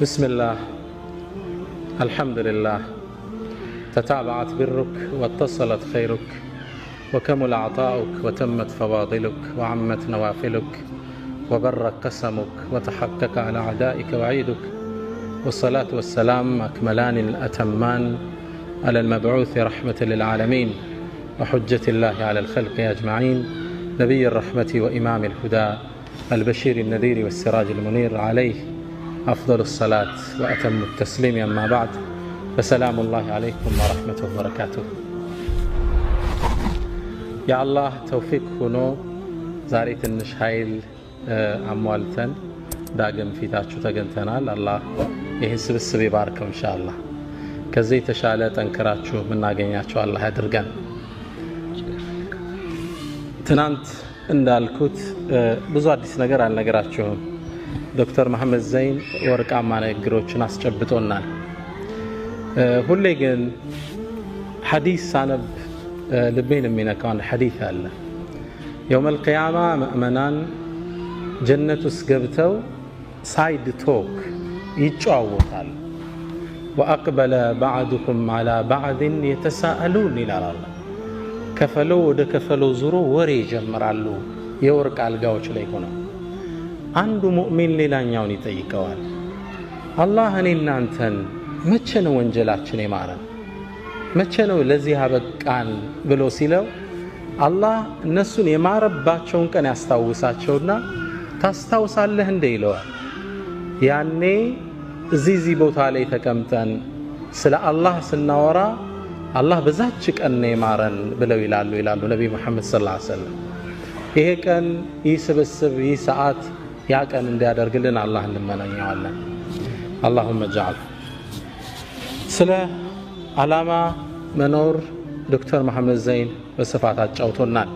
بسم الله الحمد لله تتابعت برك واتصلت خيرك وكمل عطاؤك وتمت فواضلك وعمت نوافلك وبرك قسمك وتحقق على أعدائك وعيدك والصلاة والسلام أكملان الأتمان على المبعوث رحمة للعالمين وحجة الله على الخلق أجمعين نبي الرحمة وإمام الهدى البشير النذير والسراج المنير عليه أفضل الصلاة وأتم التسليم أما بعد فسلام الله عليكم ورحمة وبركاته يا الله توفيق هنو زاريت النشايل أموالتن داقم في تاتشو تقنتنال الله يحسب السبي باركم إن شاء الله كزي تشالت أنكراتشو من ناقينياتشو الله يدرقان تنانت እንዳልኩት ብዙ አዲስ ነገር አልነገራችሁም። ዶክተር መሐመድ ዘይን ወርቃማ ንግግሮችን አስጨብጦናል። ሁሌ ግን ሐዲስ ሳነብ ልቤን የሚነካው አንድ ሐዲስ አለ። የውመል ቂያማ ሙእሚናን ጀነት ውስጥ ገብተው ሳይድ ቶክ ይጫወታሉ። ወአቅበለ ባዕዱኩም ዐላ ባዕድን የተሳአሉን ይላል። ከፈለው ወደ ከፈለው ዙሮ ወሬ ይጀምራሉ። የወርቅ አልጋዎች ላይ ሆነው አንዱ ሙእሚን ሌላኛውን ይጠይቀዋል። አላህ እኔና አንተን መቼ ነው ወንጀላችን የማረን? መቼ ነው ለዚህ አበቃን ብሎ ሲለው አላህ እነሱን የማረባቸውን ቀን ያስታውሳቸውና ታስታውሳለህ እንደ ይለዋል። ያኔ እዚህ ቦታ ላይ ተቀምጠን ስለ አላህ ስናወራ አላህ በዛች ቀን ነው የማረን ብለው ይላሉ ነብይ መሐመድ ሰለላሁ ዐለይሂ ወሰለም። ይሄ ቀን ይህ ስብስብ ይህ ሰዓት ያ ቀን እንዲያደርግልን አላህ እንመናኛለን። اللهم اجعل ስለ ዓላማ መኖር ዶክተር መሐመድ ዘይን በስፋት አጫውቶናል።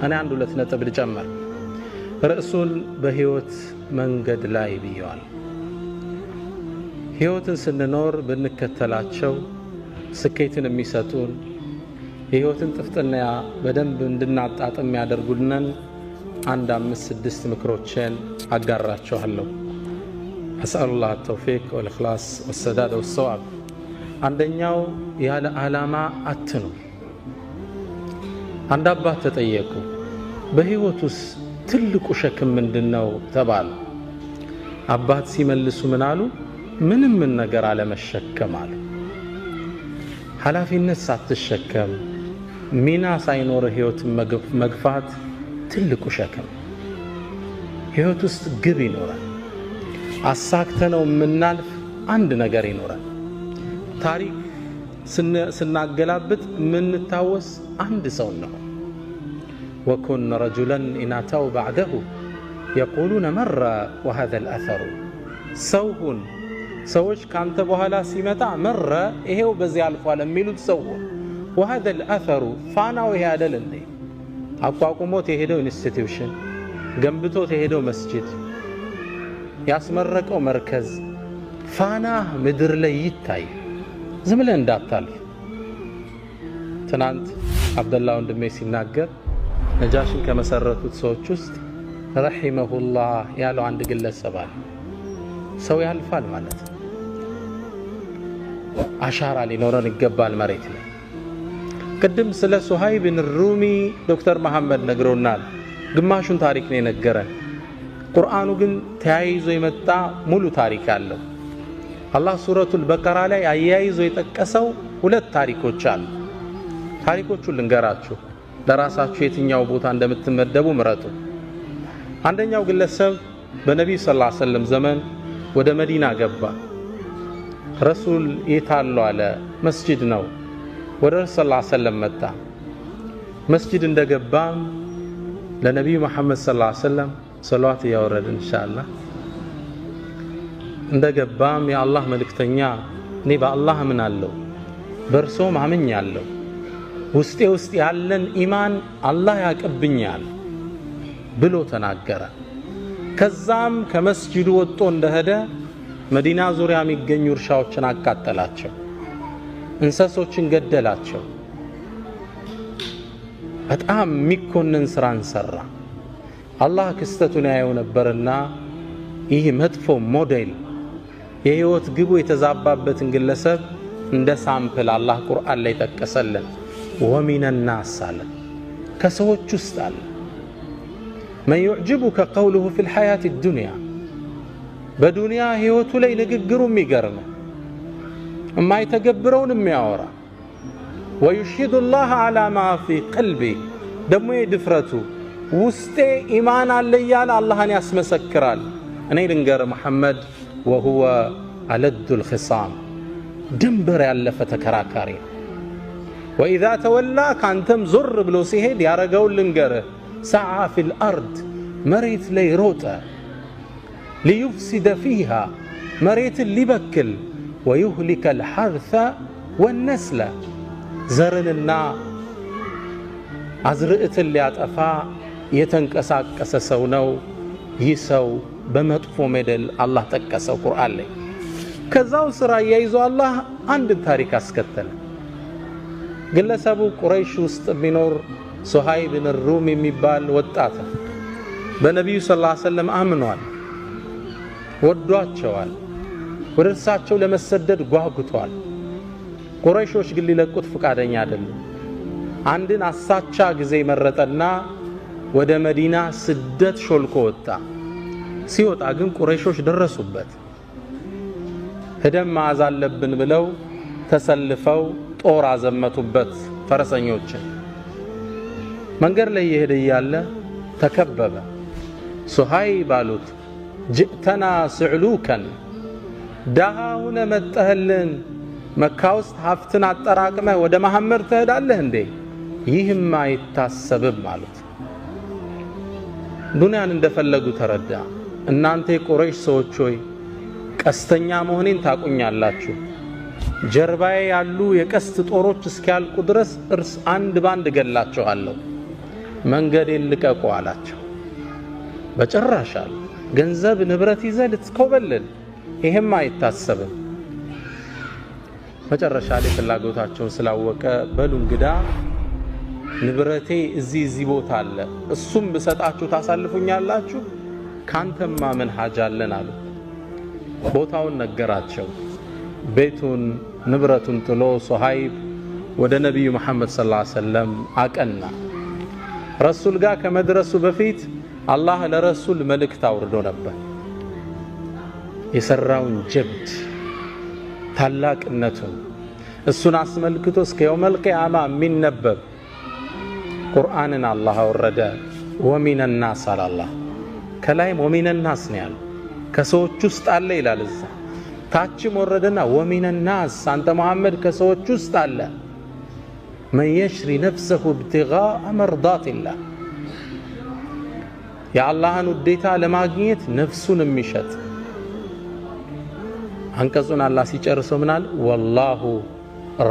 እኔ አንድ ሁለት ነጥብ ልጨምር። ርዕሱን በህይወት መንገድ ላይ ብየዋል። ህይወትን ስንኖር ብንከተላቸው ስኬትን የሚሰጡን የህይወትን ጥፍጥና በደንብ እንድናጣጥም ያደርጉልናል። አንድ 5-6 ምክሮችን አጋራችኋለሁ። አስአሉላህ ተውፊቅ ወልኢኽላስ ወሰዳድ ወሰዋብ። አንደኛው ያለ ዓላማ አትኑር። አንድ አባት ተጠየቁ፣ በህይወት ውስጥ ትልቁ ሸክም ምንድነው ተባሉ። አባት ሲመልሱ ምን አሉ? ምንም ነገር አለመሸከም አሉ። ኃላፊነት ሳትሸከም ሚና ሳይኖር ህይወት መግፋት ትልቁ ሸክም። ህይወት ውስጥ ግብ ይኖራል። አሳክተነው የምናልፍ አንድ ነገር ይኖራል። ታሪክ ስናገላብጥ የምንታወስ አንድ ሰው ነው። ወኩን ረጁላን ኢናታው ባዕደሁ የቁሉነ መራ ወሀዘ አልአሰሩ። ሰውሁን ሰዎች ካንተ በኋላ ሲመጣ መረ ይሄው በዚህ አልፏል የሚሉት ሰው وهذا الاثر ፋናው ይሄ አይደል እንዴ? አቋቁሞት የሄደው ኢንስቲትዩሽን ገንብቶት የሄደው መስጂድ ያስመረቀው መርከዝ ፋና ምድር ላይ ይታይ። ዝም ብለህ እንዳታልፍ። ትናንት አብደላህ ወንድሜ ሲናገር ነጃሽን ከመሰረቱት ሰዎች ውስጥ ረሂመሁላህ ያለው አንድ ግለሰብ አለ። ሰው ያልፋል ማለት ነው። አሻራ ሊኖረን ይገባል መሬት ላይ። ቅድም ስለ ሱሃይብ ብን ሩሚ ዶክተር መሐመድ ነግሮናል። ግማሹን ታሪክ ነው የነገረን። ቁርአኑ ግን ተያይዞ የመጣ ሙሉ ታሪክ አለው። አላህ ሱረቱል በቀራ ላይ አያይዞ የጠቀሰው 2 ታሪኮች አሉ። ታሪኮቹን ልንገራችሁ፣ ለራሳችሁ የትኛው ቦታ እንደምትመደቡ ምረጡ። አንደኛው ግለሰብ በነብዩ ሰለላሁ ዐለይሂ ወሰለም ዘመን ወደ መዲና ገባ። ረሱል የታሉ አለ። መስጂድ ነው። ወደ ረሱል ሰለላሁ ዐለይሂ ወሰለም መጣ። መስጂድ እንደገባም ለነብዩ መሐመድ ሰለላሁ ዐለይሂ ወሰለም ሰላዋት ያወረድን ኢንሻአላህ። እንደገባም የአላህ መልእክተኛ እኔ በአላህ አምናለሁ በእርሶም አምኛለሁ፣ ውስጥ ያለን ኢማን አላህ ያቀብኛል ብሎ ተናገረ። ከዛም ከመስጂዱ ወጥቶ እንደሄደ መዲና ዙሪያ የሚገኙ እርሻዎችን አቃጠላቸው፣ እንስሶችን ገደላቸው። በጣም የሚኮንን ስራን ሰራ። አላህ ክስተቱን ያየው ነበርና ይህ መጥፎ ሞዴል የህይወት ግቡ የተዛባበትን ግለሰብ እንደ ሳምፕል አላህ ቁርአን ላይ ተቀሰለን ومن الناس አለ ከሰዎች ውስጥ አለ من يعجبك قوله في الحياة الدنيا በዱንያ ህይወቱ ላይ ንግግሩ የሚገርም የማይተገብረውን የሚያወራ ويشهد الله على ما في قلبه ደሞ የድፍረቱ ውስጤ ኢማን አለ ያለ አላህን ያስመሰክራል እኔ ልንገር መሐመድ وهو ألد الخصام ድንበር ያለፈ ተከራካሪ وإذا تولى كانتم زر بلو سيهد يارغون لنغره سعى في الأرض مريت لي روتا ليفسد فيها مريت اللي بكل ويهلك الحرث والنسل زرننا عزرئت اللي عطفا يتنقساقس سو نو يسو بمطفو مدل الله تقسو قرآن لي كذاو سرا يايزو الله عند تاريخ اسكتل ግለሰቡ ቁረይሽ ውስጥ ቢኖር ሱሃይብ ብን ሩም የሚባል ወጣት በነብዩ ሰለላሁ ዐለይሂ ወሰለም አምኗል ወዷቸዋል ወደ እርሳቸው ለመሰደድ ጓጉቷል ቁረይሾች ግን ሊለቁት ፍቃደኛ አይደሉም አንድን አሳቻ ጊዜ መረጠና ወደ መዲና ስደት ሾልኮ ወጣ ሲወጣ ግን ቁረይሾች ደረሱበት ሄደም ማዝ አለብን ብለው ተሰልፈው ጦር አዘመቱበት ፈረሰኞችን መንገድ ላይ ይሄድ ይያለ ተከበበ ሱሃይብ አሉት جئتنا سعلوكا دهاون መጣህልን መካ ውስጥ ሀብትን አጠራቅመ ወደ መሐመድ ትሄዳለህ እንዴ ይህም አይታሰብም አሉት ዱንያን እንደፈለጉ ተረዳ እናንተ የቁረይሽ ሰዎች ሆይ ቀስተኛ መሆኔን ታቁኛላችሁ ጀርባዬ ያሉ የቀስት ጦሮች እስኪያልቁ ድረስ እርስ አንድ ባንድ ገላቸዋለሁ መንገዴን ልቀቁ አላቸው በጭራሽ አሉ ገንዘብ ንብረት ይዘህ ልትኮበልል ይሄም አይታሰብም መጨረሻ ላይ ፍላጎታቸውን ስላወቀ በሉ እንግዳ ንብረቴ እዚህ ቦታ አለ እሱም በሰጣችሁ ታሳልፉኛላችሁ ካንተማ ምን ሐጃ አለን አሉ ቦታውን ነገራቸው ቤቱን ንብረቱን ጥሎ ሱሃይብ ወደ ነብዩ መሐመድ ሰለላሁ ዐለይሂ ወሰለም አቀና ረሱል ጋር ከመድረሱ በፊት አላህ ለረሱል መልእክት አውርዶ ነበር የሰራውን ጀብድ ታላቅነቱን እሱን አስመልክቶ እስከ የውመል ቂያማ የሚነበብ ቁርአንን አላህ አወረደ ወሚን الناس አላህ ከላይ ወሚን الناس ነው ያለው ከሰዎች ውስጥ አለ ይላል እዛ ታችም ወረደና ወሚን الناس አንተ መሐመድ ከሰዎች ውስጥ አለ من يشري نفسه ابتغاء مرضات الله يا الله ውዴታ ለማግኘት ነፍሱን የሚሸጥ አንቀጹን አላህ ሲጨርሰው ምናል والله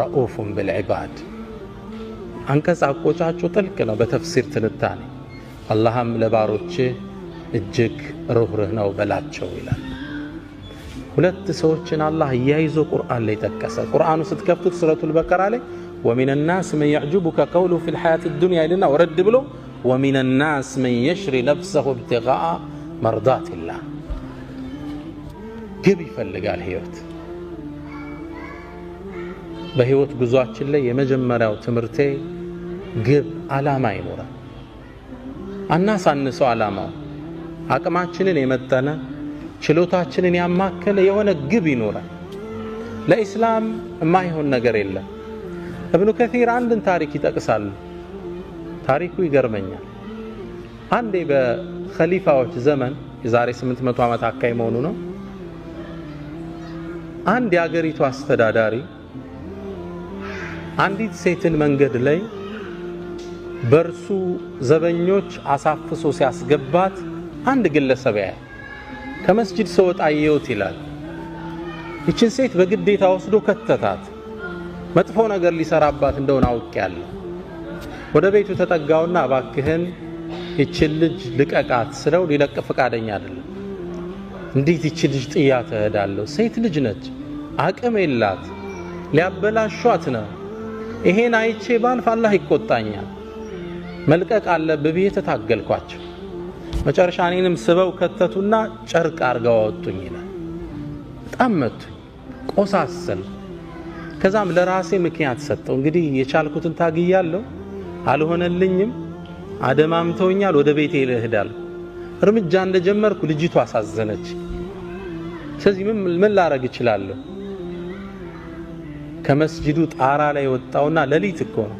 رؤوف بالعباد አንቀጽ አቆጫጩ ጥልቅ ነው በተፍሲር ትንታኔ አላህም ለባሮች እጅግ ሩህሩህ ነው በላቸው ይላል ሁለት ሰዎችን አላህ ያይዞ ቁርአን ላይ ተከሰ ቁርአኑ ስትከፍቱት ሱረቱል በቀራ ላይ ومن الناس من يعجبك قوله في الحياة الدنيا لنا ورد بلو ومن الناس من يشري نفسه ابتغاء مرضات الله ግብ ይፈልጋል ህይወት በህይወት ጉዟችን ላይ የመጀመሪያው ትምርቴ ግብ አላማ ይኖራል አናሳንሰው አላማው አቅማችንን የመጠነ ችሎታችንን ያማከለ የሆነ ግብ ይኖራል ለኢስላም የማይሆን ነገር የለም ابن كثير አንድን ታሪክ ይጠቅሳል ታሪኩ ይገርመኛል አንዴ በኸሊፋዎች ዘመን የዛሬ 800 ዓመት አካይ መሆኑ ነው አንድ ያገሪቱ አስተዳዳሪ አንዲት ሴትን መንገድ ላይ በርሱ ዘበኞች አሳፍሶ ሲያስገባት አንድ ግለሰብ ያያል ከመስጂድ ሰውጣ አየውት ይላል እቺን ሴት በግዴታ ወስዶ ከተታት መጥፎ ነገር ሊሰራባት እንደሆነ አውቄያለሁ ወደ ቤቱ ተጠጋውና አባክህን እቺን ልጅ ልቀቃት ስለው ሊለቅ ፈቃደኛ አይደለም እንዴት እቺ ልጅ ጥያት እሄዳለሁ ሴት ልጅ ነች አቅም የላት ሊያበላሿት ነው ይሄን አይቼ ባልፍ አላህ ይቆጣኛል መልቀቅ አለብህ ብዬ ተታገልኳቸው መጨረሻ እኔንም ስበው ከተቱና ጨርቅ አርጋው አወጡኝ ይላል በጣም መቱ ቆሳሰል ከዛም ለራሴ ምክንያት ሰጠው እንግዲህ የቻልኩትን ታግያለሁ አልሆነልኝም አደማምተውኛል ወደ ቤቴ ልሄዳለሁ እርምጃ እንደጀመርኩ ልጅቷ አሳዘነች ስለዚህ ምን ላረግ እችላለሁ ከመስጂዱ ጣራ ላይ ወጣውና ለሊት እኮ ነው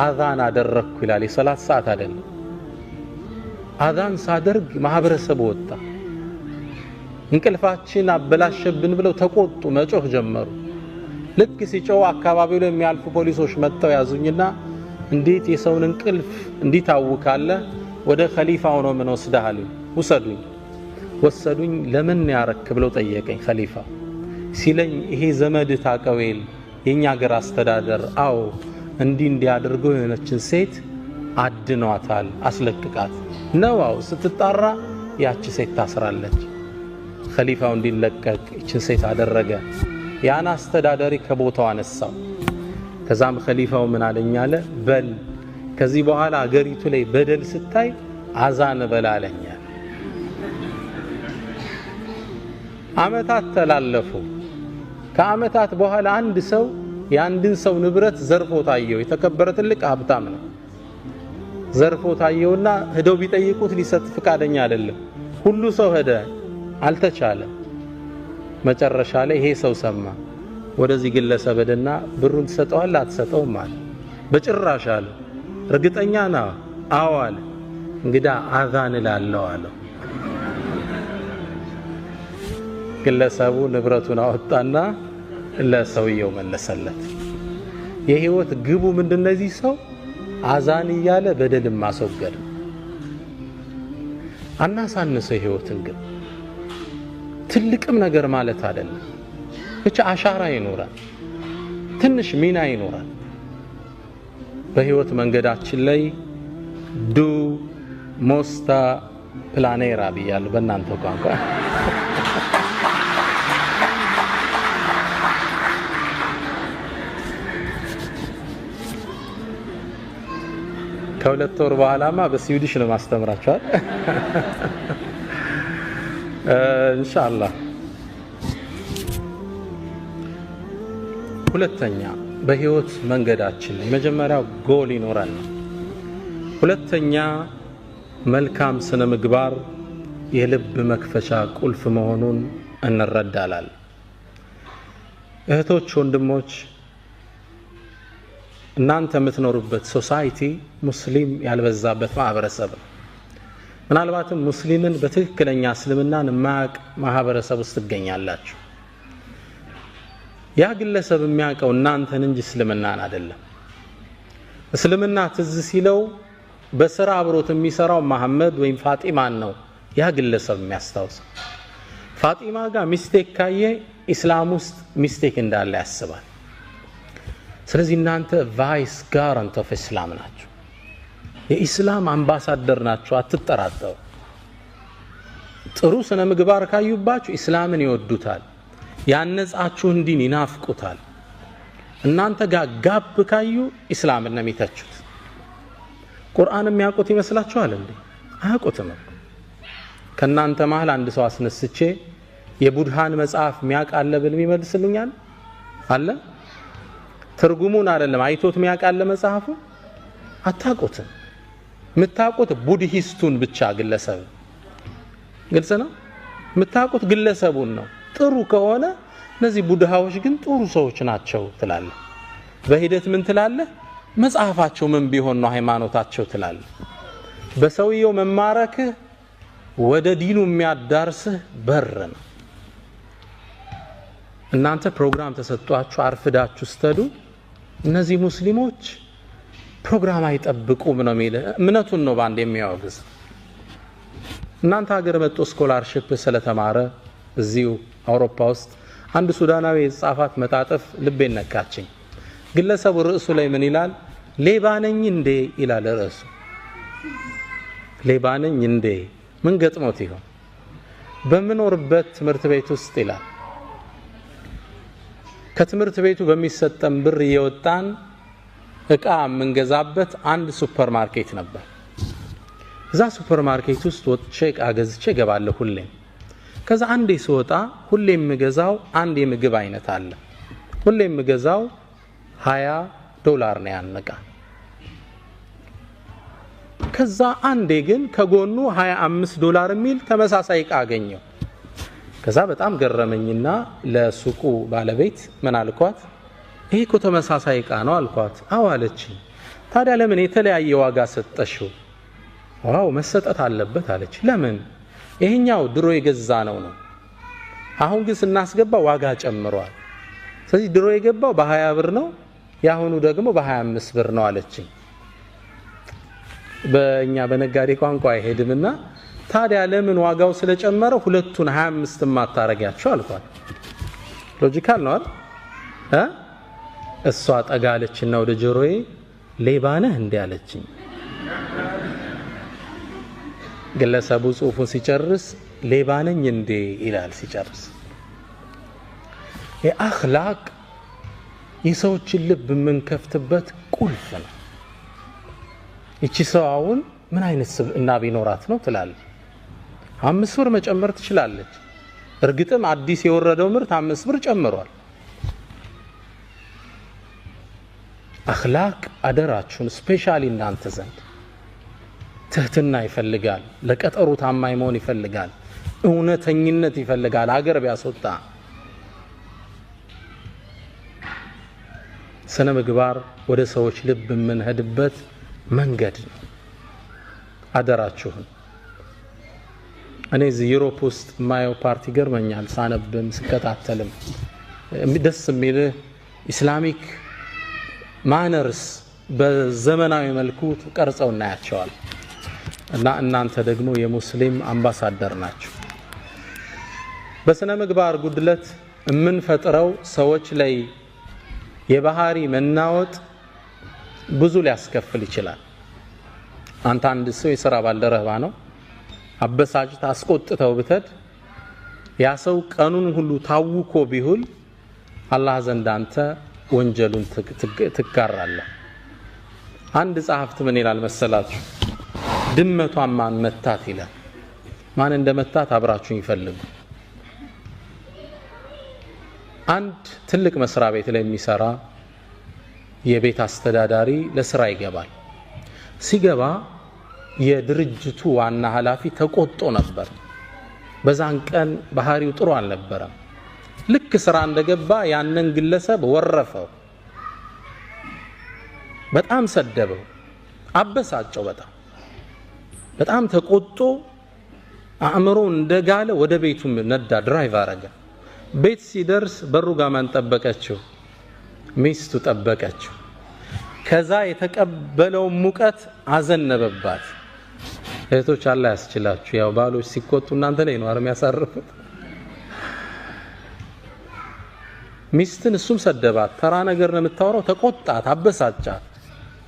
አዛን አደረኩ ይላል የሰላት ሰዓት አይደለም አዛን ሳደርግ ማህበረሰቡ ወጣ እንቅልፋችን አበላሸብን ብለው ተቆጡ መጮህ ጀመሩ ልክ ሲጮህ አካባቢው ላይ የሚያልፉ ፖሊሶች መጥተው ያዙኝና እንዴት የሰውን እንቅልፍ እንዲታውካለ ወደ ኸሊፋው ነው ምን ወስደሃል ወሰዱኝ ለምን ያረክ ብለው ጠየቀኝ ኸሊፋ ሲለኝ ይሄ ዘመድ ታቀዌል የኛ ሀገር አስተዳደር አው እንዲያደርገው የሆነችን ሴት አድኗታል አስለቅቃት ነዋው ስትጣራ ያቺ ሴት ታስራለች ኸሊፋው እንዲለቀቅ እቺን ሴት አደረገ ያን አስተዳዳሪ ከቦታው አነሳው ከዛም ኸሊፋው ምን አለኛለ በል ከዚህ በኋላ አገሪቱ ላይ በደል ስታይ አዛን በላለኛ አመታት ተላለፉ ከአመታት በኋላ አንድ ሰው ያንድን ሰው ንብረት ዘርፎ ታየው የተከበረ ትልቅ ሀብታም ነው ዘርፎ ታየውና ሄደው ቢጠይቁት ሊሰጥ ፍቃደኛ አይደለም ሁሉ ሰው ሄደ አልተቻለ መጨረሻ ላይ ይሄ ሰው ሰማ ወደዚህ ግለሰብ ሄደና ብሩን ተሰጠዋል አትሰጠውም ማለት በጭራሽ አለ እርግጠኛ ነው አዎ አለ እንግዳ አዛን እላለሁ አለ ግለሰቡ ንብረቱን አወጣና ለሰውየው መለሰለት የህይወት ግቡ ምንድነው እዚህ ሰው አዛን እያለ በደልም ማስወገድ አናሳንሰው ህይወትን ግን ትልቅም ነገር ማለት አይደለም ብቻ አሻራ ይኖራል ትንሽ ሚና ይኖራል በህይወት መንገዳችን ላይ ዱ ሞስታ ፕላኔራ ብያለሁ በእናንተ ቋንቋ ከሁለት ወር በኋላማ በስዊዲሽ ነው ማስተምራችኋል ኢንሻአላህ ሁለተኛ በህይወት መንገዳችን መጀመሪያው ጎል ይኖራል ሁለተኛ መልካም ስነ ምግባር የልብ መክፈቻ ቁልፍ መሆኑን እንረዳለን እህቶች ወንድሞች እናንተ የምትኖሩበት ሶሳይቲ ሙስሊም ያልበዛበት ማህበረሰብ ምናልባትም ሙስሊምን በትክክለኛ እስልምናን ማቅ ማህበረሰብ ውስጥ ትገኛላችሁ ያ ግለሰብ የሚያቀው እናንተን እንጂ እስልምናን አይደለም እስልምና ትዝ ሲለው በስራ አብሮት የሚሰራው መሐመድ ወይም ፋጢማን ነው ያ ግለሰብ የሚያስታውስ ፋጢማ ጋር ሚስቴክ ካየ እስላም ውስጥ ሚስቴክ እንዳለ ያስባል ስለዚህ እናንተ ቫይስ ጋራንት ኦፍ እስላም ናችሁ የኢስላም አምባሳደር ናችሁ አትጠራጠሩ ጥሩ ስነ ምግባር ካዩባችሁ እስላምን ይወዱታል ያነጻችሁ እንዲን ይናፍቁታል እናንተ ጋር ጋብ ካዩ እስላምን ነው የሚተቹት ቁርአን የሚያውቁት ይመስላችኋል እንዴ አያውቁትም ከናንተ መሃል አንድ ሰው አስነስቼ የቡድሃን መጽሐፍ የሚያቃለ ብል የሚመልስልኛል አለ ትርጉሙን አይደለም አይቶት የሚያቃለ መጽሐፉ አታውቁትም ምታውቁት ቡድሂስቱን ብቻ ግለሰብ ግልጽ ነው ምታውቁት ግለሰቡን ነው ጥሩ ከሆነ እነዚህ ቡድሃዎች ግን ጥሩ ሰዎች ናቸው ትላለ በሂደት ምን ትላለ መጽሐፋቸው ምን ቢሆን ነው ሃይማኖታቸው ትላለ በሰውየው መማረክ ወደ ዲኑ የሚያዳርስህ በር ነው እናንተ ፕሮግራም ተሰጥቷችሁ አርፍዳችሁ ስተዱ እነዚህ ሙስሊሞች ፕሮግራም አይጠብቁም ነው የሚል እምነቱን ነው ባንድ የሚያወግዝ እናንተ ሀገር መጥቶ ስኮላርሺፕ ስለተማረ እዚሁ አውሮፓ ውስጥ አንድ ሱዳናዊ ጻፋት መጣጥፍ ልቤን ነካችኝ ግለሰቡ ርዕሱ ላይ ምን ይላል ሌባ ነኝ እንዴ ይላል ርዕሱ ሌባ ነኝ እንዴ ምን ገጥሞት ይሆን በመኖርበት ትምህርት ቤት ውስጥ ይላል ከትምህርት ቤቱ በሚሰጠን ብር እየወጣን እቃ መንገዛበት አንድ ሱፐርማርኬት ነበር እዛ ሱፐርማርኬት ውስጥ ወጥቼ እቃ ገዝቼ ገባለሁ ሁሌ ከዛ አንዴ ስወጣ ሁሌ የምገዛው አንድ የምግብ አይነት አለ። ሁሌ የምገዛው $20 ነው ያነቃ። ከዛ አንዴ ግን ከጎኑ $25 የሚል ተመሳሳይ ዕቃ አገኘው። ከዛ በጣም ገረመኝና ለሱቁ ባለቤት ምን አልኳት? ይሄ እኮ ተመሳሳይ ዕቃ ነው አልኳት። አዎ አለችኝ። ታዲያ ለምን የተለያየ ዋጋ ሰጠሽው? ዋው መሰጠት አለበት አለች። ለምን? ይሄኛው ድሮ የገዛ ነው። አሁን ግን ስናስገባ ዋጋ ጨምሯል። ስለዚህ ድሮ የገባው በ20 ነው፣ ያሁኑ ደግሞ በ25 ነው አለችኝ። በእኛ በነጋዴ ቋንቋ አይሄድምና ታዲያ ለምን ዋጋው ስለጨመረ ሁለቱን 25 ማታረጋቸው አልኳት። ሎጂካል ነው አይደል? እሷ ጠጋለችና ወደ ጆሮዬ ሌባ ነህ እንዴ አለችኝ። ግለሰቡ ጽሑፉን ሲጨርስ ሌባ ነኝ እንዴ ይላል ሲጨርስ። የአኽላቅ የሰዎችን ልብ የምንከፍትበት ቁልፍ ነው። እቺ ሰው አሁን ምን አይነት ስብዕና ቢኖራት ነው ትላለች። 5 ብር መጨመር ትችላለች። እርግጥም አዲስ የወረደው ምርት 5 ብር ጨምሯል። አኽላቅ አደራችሁን ስፔሻሊ እናንተ ዘንድ ትህትና ይፈልጋል። ለቀጠሩ ታማኝ መሆን ይፈልጋል። እውነተኝነት ይፈልጋል። አገር ቢያስወጣ ስነ ምግባር ወደ ሰዎች ልብ የምንሄድበት መንገድ ነው። አደራችሁን። እኔ እዚህ ዩሮፕ ውስጥ ማየው ፓርቲ ገርመኛል። ሳነብም ስከታተልም ደስ የሚል ኢስላሚክ ማነርስ በዘመናዊ መልኩ ቀርጸው እናያቸዋል። እና እናንተ ደግሞ የሙስሊም አምባሳደር ናችሁ። በስነ ምግባር ጉድለት የምንፈጥረው ሰዎች ላይ የባህሪ መናወጥ ብዙ ሊያስከፍል ይችላል። አንተ አንድ ሰው የሥራ ባልደረባ ነው፣ አበሳጭታ አስቆጥተው ብትድ ያ ሰው ቀኑን ሁሉ ታውኮ ቢሁል አላህ ዘንድ አንተ ወንጀሉን ትጋራለህ። አንድ ጸሐፍት ምን ይላል መሰላችሁ? ድመቷን ማን መታት ይላል። ማን እንደመታት አብራችሁን ይፈልጉ። አንድ ትልቅ መስሪያ ቤት ላይ የሚሰራ የቤት አስተዳዳሪ ለስራ ይገባል። ሲገባ የድርጅቱ ዋና ኃላፊ ተቆጥቶ ነበር። በዛን ቀን ባህሪው ጥሩ አልነበረም። ልክ ስራ እንደገባ ያንን ግለሰብ ወረፈው፣ በጣም ሰደበው፣ አበሳጨው። በጣም ተቆጥቶ አእምሮ እንደጋለ ወደ ቤቱ ነዳ፣ ድራይቭ አረገ። ቤት ሲደርስ በሩ ጋር ማን ጠበቀችው? ሚስቱ ጠበቀችው። ከዛ የተቀበለው ሙቀት አዘነበባት። እህቶች አላህ ያስችላችሁ። ያው ባሎች ሲቆጡ እናንተ ላይ ነው አርም ያሳርፉት። ሚስትን እሱም ሰደባት። ተራ ነገር ነው የምታወራው። ተቆጣት፣ አበሳጫት።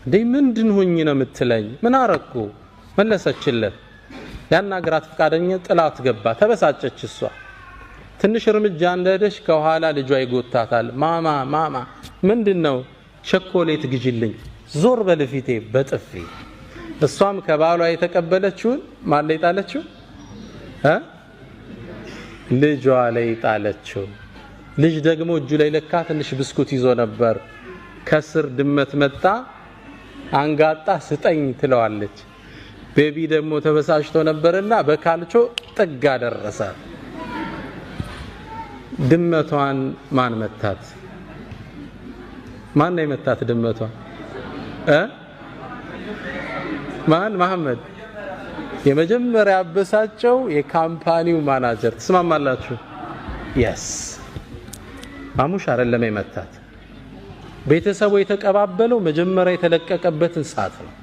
እንዴ ምንድን ሆኝ ነው የምትለኝ? ምን አረኩ? መለሰችለት። ያናገራት ፈቃደኛ ጥላት ገባ። ተበሳጨች እሷ። ትንሽ እርምጃ እንደሄደች ከኋላ ልጇ ይጎታታል። ማማ ምንድነው? ቸኮሌት ግጅልኝ፣ ዞር በልፊቴ በጥፊ። እሷም ከባሏ የተቀበለችውን ማን ላይ ጣለችው? ልጇ ላይ ጣለችው። ልጅ ደግሞ እጁ ላይ ለካ ትንሽ ብስኩት ይዞ ነበር። ከስር ድመት መጣ፣ አንጋጣ ስጠኝ ትለዋለች። ቤቢ ደግሞ ተበሳጭቶ ነበርና በካልቾ ጥጋ ደረሰ። ድመቷን ማን መታት? ማን ነው የመታት ድመቷን? ማን? መሐመድ። የመጀመሪያ አበሳጨው የካምፓኒው ማናጀር። ትስማማላችሁ? የስ ማሙሽ አይደለም የመታት። ቤተሰቡ የተቀባበለው መጀመሪያ የተለቀቀበትን ሰዓት ነው።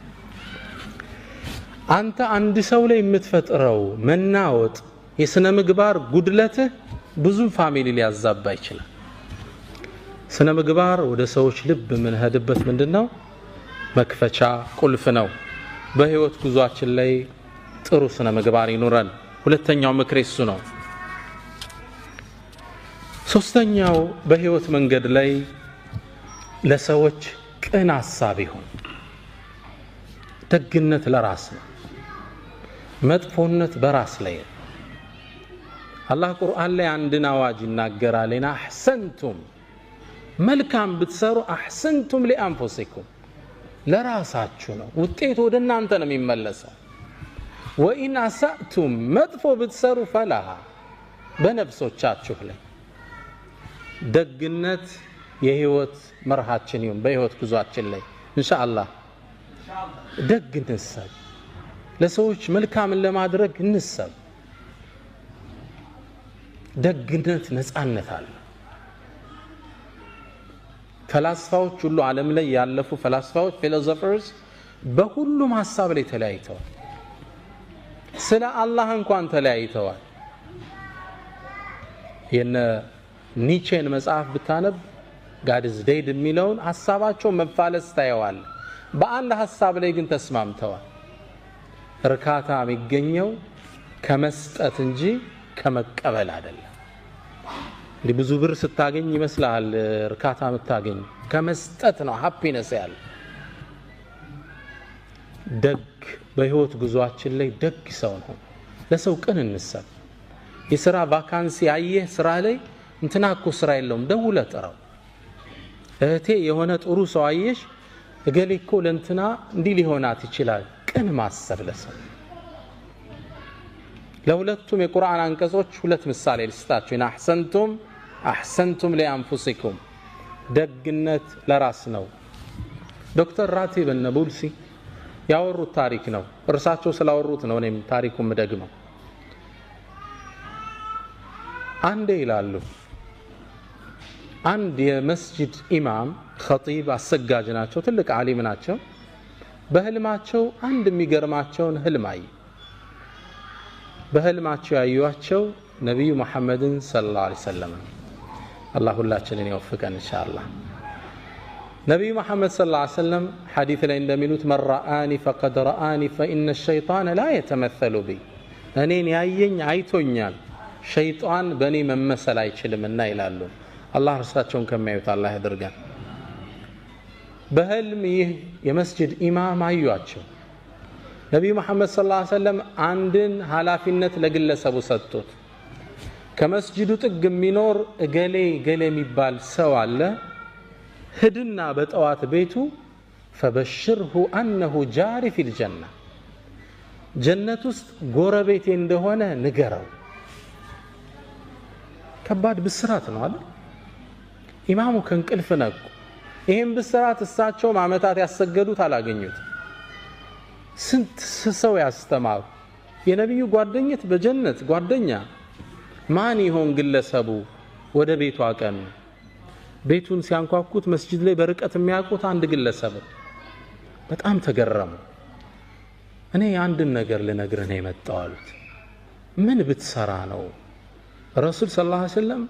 አንተ አንድ ሰው ላይ የምትፈጥረው መናወጥ፣ የስነ ምግባር ጉድለትህ ብዙ ፋሚሊ ሊያዛባ ይችላል። ስነ ምግባር ወደ ሰዎች ልብ የምንሄድበት ምንድነው? መክፈቻ ቁልፍ ነው። በህይወት ጉዟችን ላይ ጥሩ ስነ ምግባር ይኑረን። ሁለተኛው ምክር እሱ ነው። ሶስተኛው በህይወት መንገድ ላይ ለሰዎች ቅን ሐሳብ ይሁን። ደግነት ለራስ ነው፣ መጥፎነት በራስ ላይ ነው። አላህ ቁርአን ላይ አንድን አዋጅ ይናገራል ኢና አሕሰንቱም መልካም ብትሰሩ አሕሰንቱም ሊአንፉሲኩም ለራሳችሁ ነው ውጤቱ ወደ እናንተ ነው የሚመለሰው ወኢን አሳእቱም መጥፎ ብትሰሩ ፈላሃ በነፍሶቻችሁ ላይ ደግነት የህይወት መርሃችን ይሁን በህይወት ጉዟችን ላይ ኢንሻአላህ ደግ እንሰብ ለሰዎች መልካምን ለማድረግ እንሰብ ደግነት ነፃነት አለ ፈላስፋዎች ሁሉ ዓለም ላይ ያለፉ ፈላስፋዎች ፊሎሶፈርስ በሁሉም ሐሳብ ላይ ተለያይተዋል ስለ አላህ እንኳን ተለያይተዋል የነ ኒቼን መጽሐፍ ብታነብ God is dead የሚለውን ሐሳባቸው መፋለስ ታየዋል በአንድ ሐሳብ ላይ ግን ተስማምተዋል እርካታ የሚገኘው ከመስጠት እንጂ ከመቀበል አይደለም ብዙ ብር ስታገኝ ይመስላል እርካታ የምታገኝ ከመስጠት ነው ሃፒነስ ያለ ደግ በህይወት ጉዟችን ላይ ደግ ሰው ነው ለሰው ቅን እንሰብ የሥራ ቫካንሲ ያየህ ስራ ላይ እንትናኮ ስራ የለውም ደውለህ ጥራው እህቴ የሆነ ጥሩ ሰው አየሽ እገሌኮ ለእንትና እንዲህ ሊሆናት ይችላል ቅን ማሰብ ለሰው ለሁለቱም የቁርአን አንቀጾች ሁለት ምሳሌ ልስጣችሁ ኢና አሕሰንቱም ሊአንፉሲኩም ደግነት ለራስ ነው ዶክተር ራቲብ ነቡልሲ ያወሩት ታሪክ ነው እርሳቸው ስላወሩት ነው እኔም ታሪኩን መደግመው አንዴ ይላሉ አንድ የመስጂድ ኢማም ኸጢብ አሰጋጅ ናቸው ትልቅ ዓሊም ናቸው በህልማቸው አንድ የሚገርማቸውን ህልም አዩ በህልማቸው ያዩዋቸው ነብዩ መሐመድን ሰለላሁ ዐለይሂ ወሰለም አላህ ሁላችንን ይወፍቀን ኢንሻአላህ ነብዩ መሐመድ ሰለላሁ ዐለይሂ ወሰለም ሐዲስ ላይ እንደሚሉት መራአኒ ፈቀድ ረአኒ فإن الشيطان لا يتمثل بي እኔን ያየኝ አይቶኛል ሸይጣን በእኔ መመሰል አይችልምና ይላሉ አላህ እርሳቸውን ከሚያዩት አላህ ያድርገን በህልም ይህ የመስጂድ ኢማም አዩዋቸው ነብዩ መሐመድ ሰለላሁ ዐለይሂ ወሰለም አንድን ኃላፊነት ለግለሰቡ ሰጡት ከመስጂዱ ጥግ የሚኖር ገሌ የሚባል ሰው አለ ሂድና በጠዋት ቤቱ فبشره انه جاري في الجنه ጀነት ውስጥ ጎረቤቴ እንደሆነ ንገረው ከባድ ብስራት ነው አይደል ኢማሙ ከንቅልፍ ነቁ ይሄን ብስራት እሳቸው ማመታት ያሰገዱት አላገኙት ስንት ሰው ያስተማሩ የነብዩ ጓደኝት በጀነት ጓደኛ ማን ይሆን ግለሰቡ ወደ ቤቱ አቀኑ ቤቱን ሲያንኳኩት መስጂድ ላይ በርቀት የሚያውቁት አንድ ግለሰብ በጣም ተገረሙ እኔ አንድን ነገር ልነግርህ ነው የመጣው አሉት ምን ብትሰራ ነው ረሱል ሰለላሁ ዐለይሂ ወሰለም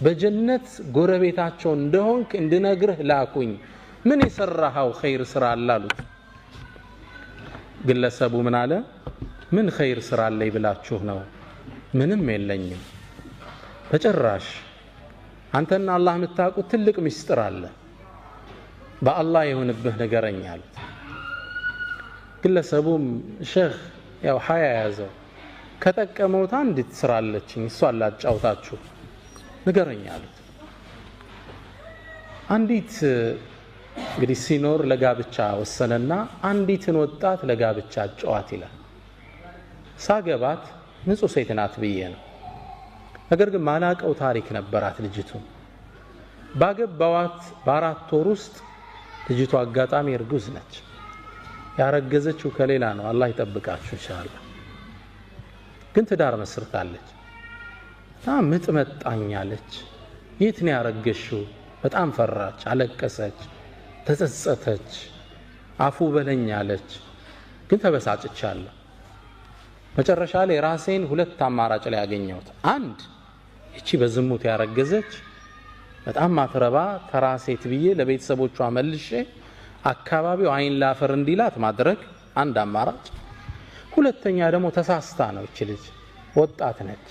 በጀነት ጎረቤታቸው እንደሆንክ እንድነግርህ ላኩኝ ምን የሰራኸው ኸይር ስራ አላሉት ግለሰቡ ምን አለ ምን ኸይር ስራ አለኝ ብላችሁ ነው ምንም የለኝም በጭራሽ አንተና አላህ የምታውቁት ትልቅ ምስጢር አለ በአላህ የሆነብህ ነገረኛ አሉት ግለሰቡም ሼህ ያው ሀያ ያዘው ከጠቀመውት አንዲት ስራ አለችኝ እሷን ላጫውታችሁ ነገረኛ አሉት አንዲት እንግዲህ ሲኖር ለጋብቻ ወሰነና አንዲትን ወጣት ለጋብቻ ጫዋት ይላል ሳገባት ንጹህ ሴት ናት ብዬ ነው ነገር ግን ማላቀው ታሪክ ነበራት ልጅቱ ባገባዋት በአራት ወር ውስጥ ልጅቱ አጋጣሚ እርጉዝ ነች ያረገዘችው ከሌላ ነው አላህ ይጠብቃችሁ ኢንሻአላህ ግን ትዳር መስርታለች ምጥ መጣኛለች የት ነው ያረገሽው በጣም ፈራች አለቀሰች ተጸጸተች አፉ በለኛለች ግን ተበሳጭቻለሁ መጨረሻ ላይ ራሴን ሁለት አማራጭ ላይ ያገኘሁት አንድ እቺ በዝሙት ያረገዘች በጣም ማትረባ ተራሴት ብዬ ለቤተሰቦቿ መልሼ አካባቢው አይን ላፈር እንዲላት ማድረግ አንድ አማራጭ ሁለተኛ ደግሞ ተሳስታ ነው እቺ ልጅ ወጣት ነች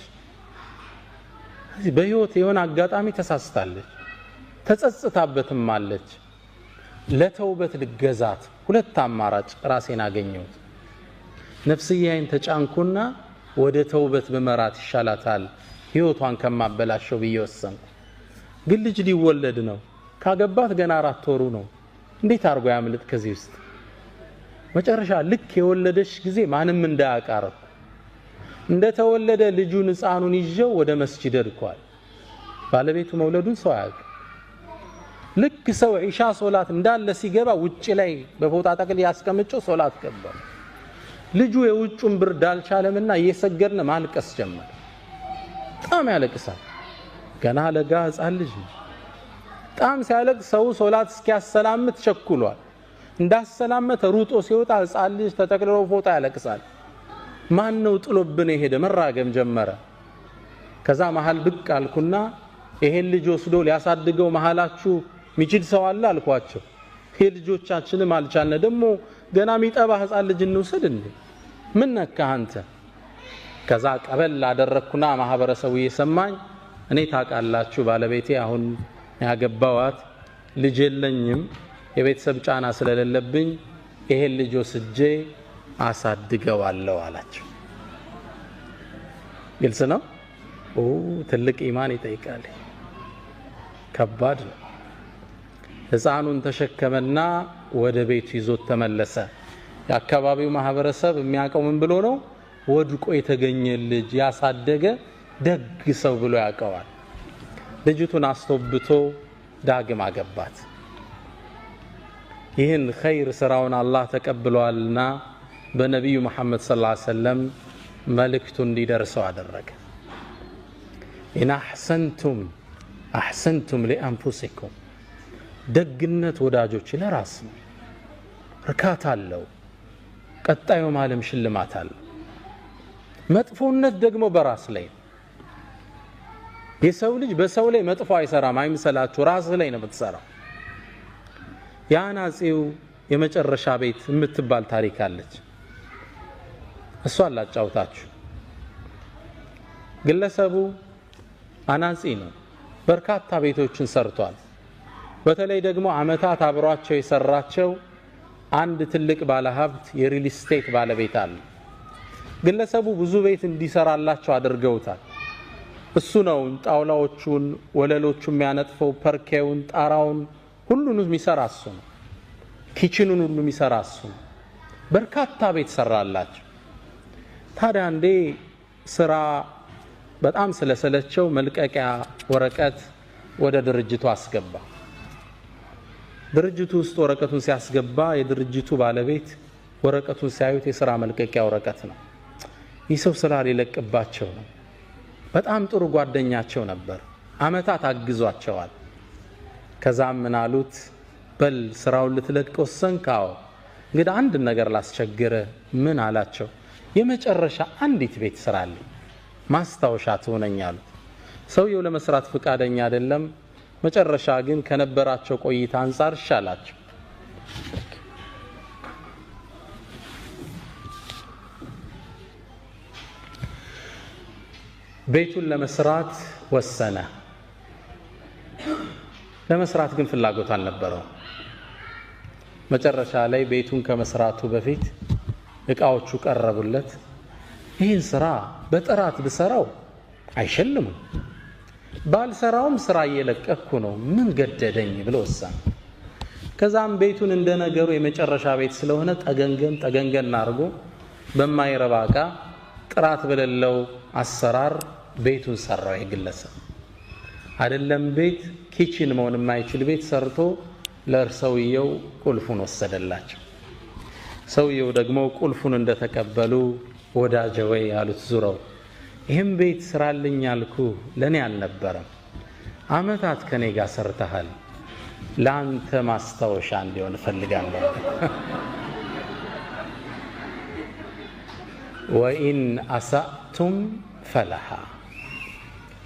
እዚህ በህይወት የሆነ አጋጣሚ ተሳስታለች ተጸጽታበትም አለች ለተውበት ልገዛት ሁለት አማራጭ ራሴን አገኘሁት ነፍስያዬን ተጫንኩና ወደ ተውበት በመራት ይሻላታል ህይወቷን ከማበላሸው ብዬ ወሰንኩ። ግን ልጅ ሊወለድ ነው። ካገባት ገና 4 ወሩ ነው። እንዴት አርጎ ያምልጥ ከዚህ ውስጥ? መጨረሻ ልክ የወለደች ጊዜ ማንም እንዳያቃረብ እንደተወለደ ልጁን ህፃኑን ይዤው ወደ መስጂድ ሄድኳል። ባለቤቱ መውለዱን ሰው ያውቅ። ልክ ሰው ኢሻ ሶላት እንዳለ ሲገባ ውጪ ላይ በፎጣ ጠቅል ያስቀምጨው ሶላት ገባ። ልጁ የውጩን ብርድ አልቻለምና እየሰገድን ማልቀስ ጀመረ። በጣም ያለቅሳል። ገና ለጋ ህፃን ልጅ ነው። በጣም ሲያለቅስ ሰው ሶላት እስኪያሰላምት ቸኩሏል። እንዳሰላመተ ሩጦ ሲወጣ ህፃን ልጅ ተጠቅልሎ ፎጣ ያለቅሳል። ማን ነው ጥሎብን የሄደ? መራገም ጀመረ። ከዛ መሃል ብቅ አልኩና ይሄን ልጅ ወስዶ ሊያሳድገው መሃላችሁ ሚችል ሰው አለ አልኳቸው። ይሄ ልጆቻችንም አልቻልነ ደግሞ ገና ሚጠባ ህፃን ልጅ እንውሰድ እንዴ? ምን ነካ አንተ? ከዛ ቀበል አደረኩና ማህበረሰቡ እየሰማኝ እኔ ታውቃላችሁ ባለቤቴ አሁን ያገባዋት ልጅ የለኝም የቤተሰብ ጫና ስለሌለብኝ ይሄን ልጅ ወስጄ አሳድገዋለሁ አላቸው። ግልጽ ነው። ትልቅ ኢማን ይጠይቃል። ከባድ ነው። ህፃኑን ተሸከመና ወደ ቤቱ ይዞት ተመለሰ። የአካባቢው ማህበረሰብ የሚያውቀው ምን ብሎ ነው? ወድቆ የተገኘ ልጅ ያሳደገ ደግ ሰው ብሎ ያውቀዋል። ልጅቱን አስተውብቶ ዳግም አገባት። ይህን ኸይር ስራውን አላህ ተቀብሏልና በነቢዩ መሐመድ ሰለላሁ ዐለይሂ ወሰለም መልእክቱ እንዲደርሰው አደረገ። ኢን አሕሰንቱም ሊአንፉሲኩም፣ ደግነት ወዳጆች ለራስ ነው፣ እርካታ አለው፣ ቀጣዩም ዓለም ሽልማት አለው። መጥፎነት ደግሞ በራስ ላይ ነው። የሰው ልጅ በሰው ላይ መጥፎ አይሰራም አይምሰላችሁ፣ ራስ ላይ ነው የምትሰራው። የአናጺው የመጨረሻ ቤት የምትባል ታሪክ አለች። እሷን ላጫውታችሁ። ግለሰቡ አናጺ ነው። በርካታ ቤቶችን ሰርቷል። በተለይ ደግሞ አመታት አብሯቸው የሰራቸው አንድ ትልቅ ባለሀብት የሪል ስቴት ባለቤት አለ። ግለሰቡ ብዙ ቤት እንዲሰራላቸው አድርገውታል። እሱ ነው ጣውላዎቹን ወለሎቹን የሚያነጥፈው፣ ፐርኬውን፣ ጣራውን ሁሉንም የሚሰራ እሱ ነው። ኪችኑን ሁሉ የሚሰራ እሱ ነው። በርካታ ቤት ሰራላቸው። ታዲያ አንዴ ስራ በጣም ስለሰለቸው መልቀቂያ ወረቀት ወደ ድርጅቱ አስገባ። ድርጅቱ ውስጥ ወረቀቱን ሲያስገባ የድርጅቱ ባለቤት ወረቀቱን ሲያዩት የሥራ መልቀቂያ ወረቀት ነው። ይህ ሰው ስራ ሊለቅባቸው ነው። በጣም ጥሩ ጓደኛቸው ነበር። አመታት አግዟቸዋል። ከዛም ምን አሉት? በል ስራውን ልትለቅ ወሰንክ? አዎ። እንግዲህ አንድ ነገር ላስቸግረ። ምን አላቸው? የመጨረሻ አንዲት ቤት ስራልኝ ማስታወሻ ትሆነኝ አሉት። ሰውየው ለመስራት ፍቃደኛ አይደለም። መጨረሻ ግን ከነበራቸው ቆይታ አንፃር ይሻላቸው። ቤቱን ለመስራት ወሰነ። ለመስራት ግን ፍላጎት አልነበረው። መጨረሻ ላይ ቤቱን ከመስራቱ በፊት እቃዎቹ ቀረቡለት። ይህን ስራ በጥራት ብሰራው አይሸልሙም፣ ባልሰራውም ስራ እየለቀኩ ነው፣ ምን ገደደኝ ብሎ ወሰነ። ከዛም ቤቱን እንደነገሩ የመጨረሻ ቤት ስለሆነ ጠገንገን አድርጎ በማይረባ እቃ ጥራት በሌለው አሰራር ቤቱን ሰራው። የግለሰብ አይደለም ቤት ኪችን መሆን የማይችል ቤት ሰርቶ ለእርሰውየው ቁልፉን ወሰደላቸው። ሰውየው ደግሞ ቁልፉን እንደተቀበሉ ወዳጀ ወይ ያሉት ዙረው፣ ይህም ቤት ስራልኝ አልኩ ለኔ አልነበረም፣ አመታት ከኔ ጋር ሰርተሃል፣ ለአንተ ማስታወሻ እንዲሆን ፈልጋለሁ። ወኢን አሳእቱም ፈለሃ፣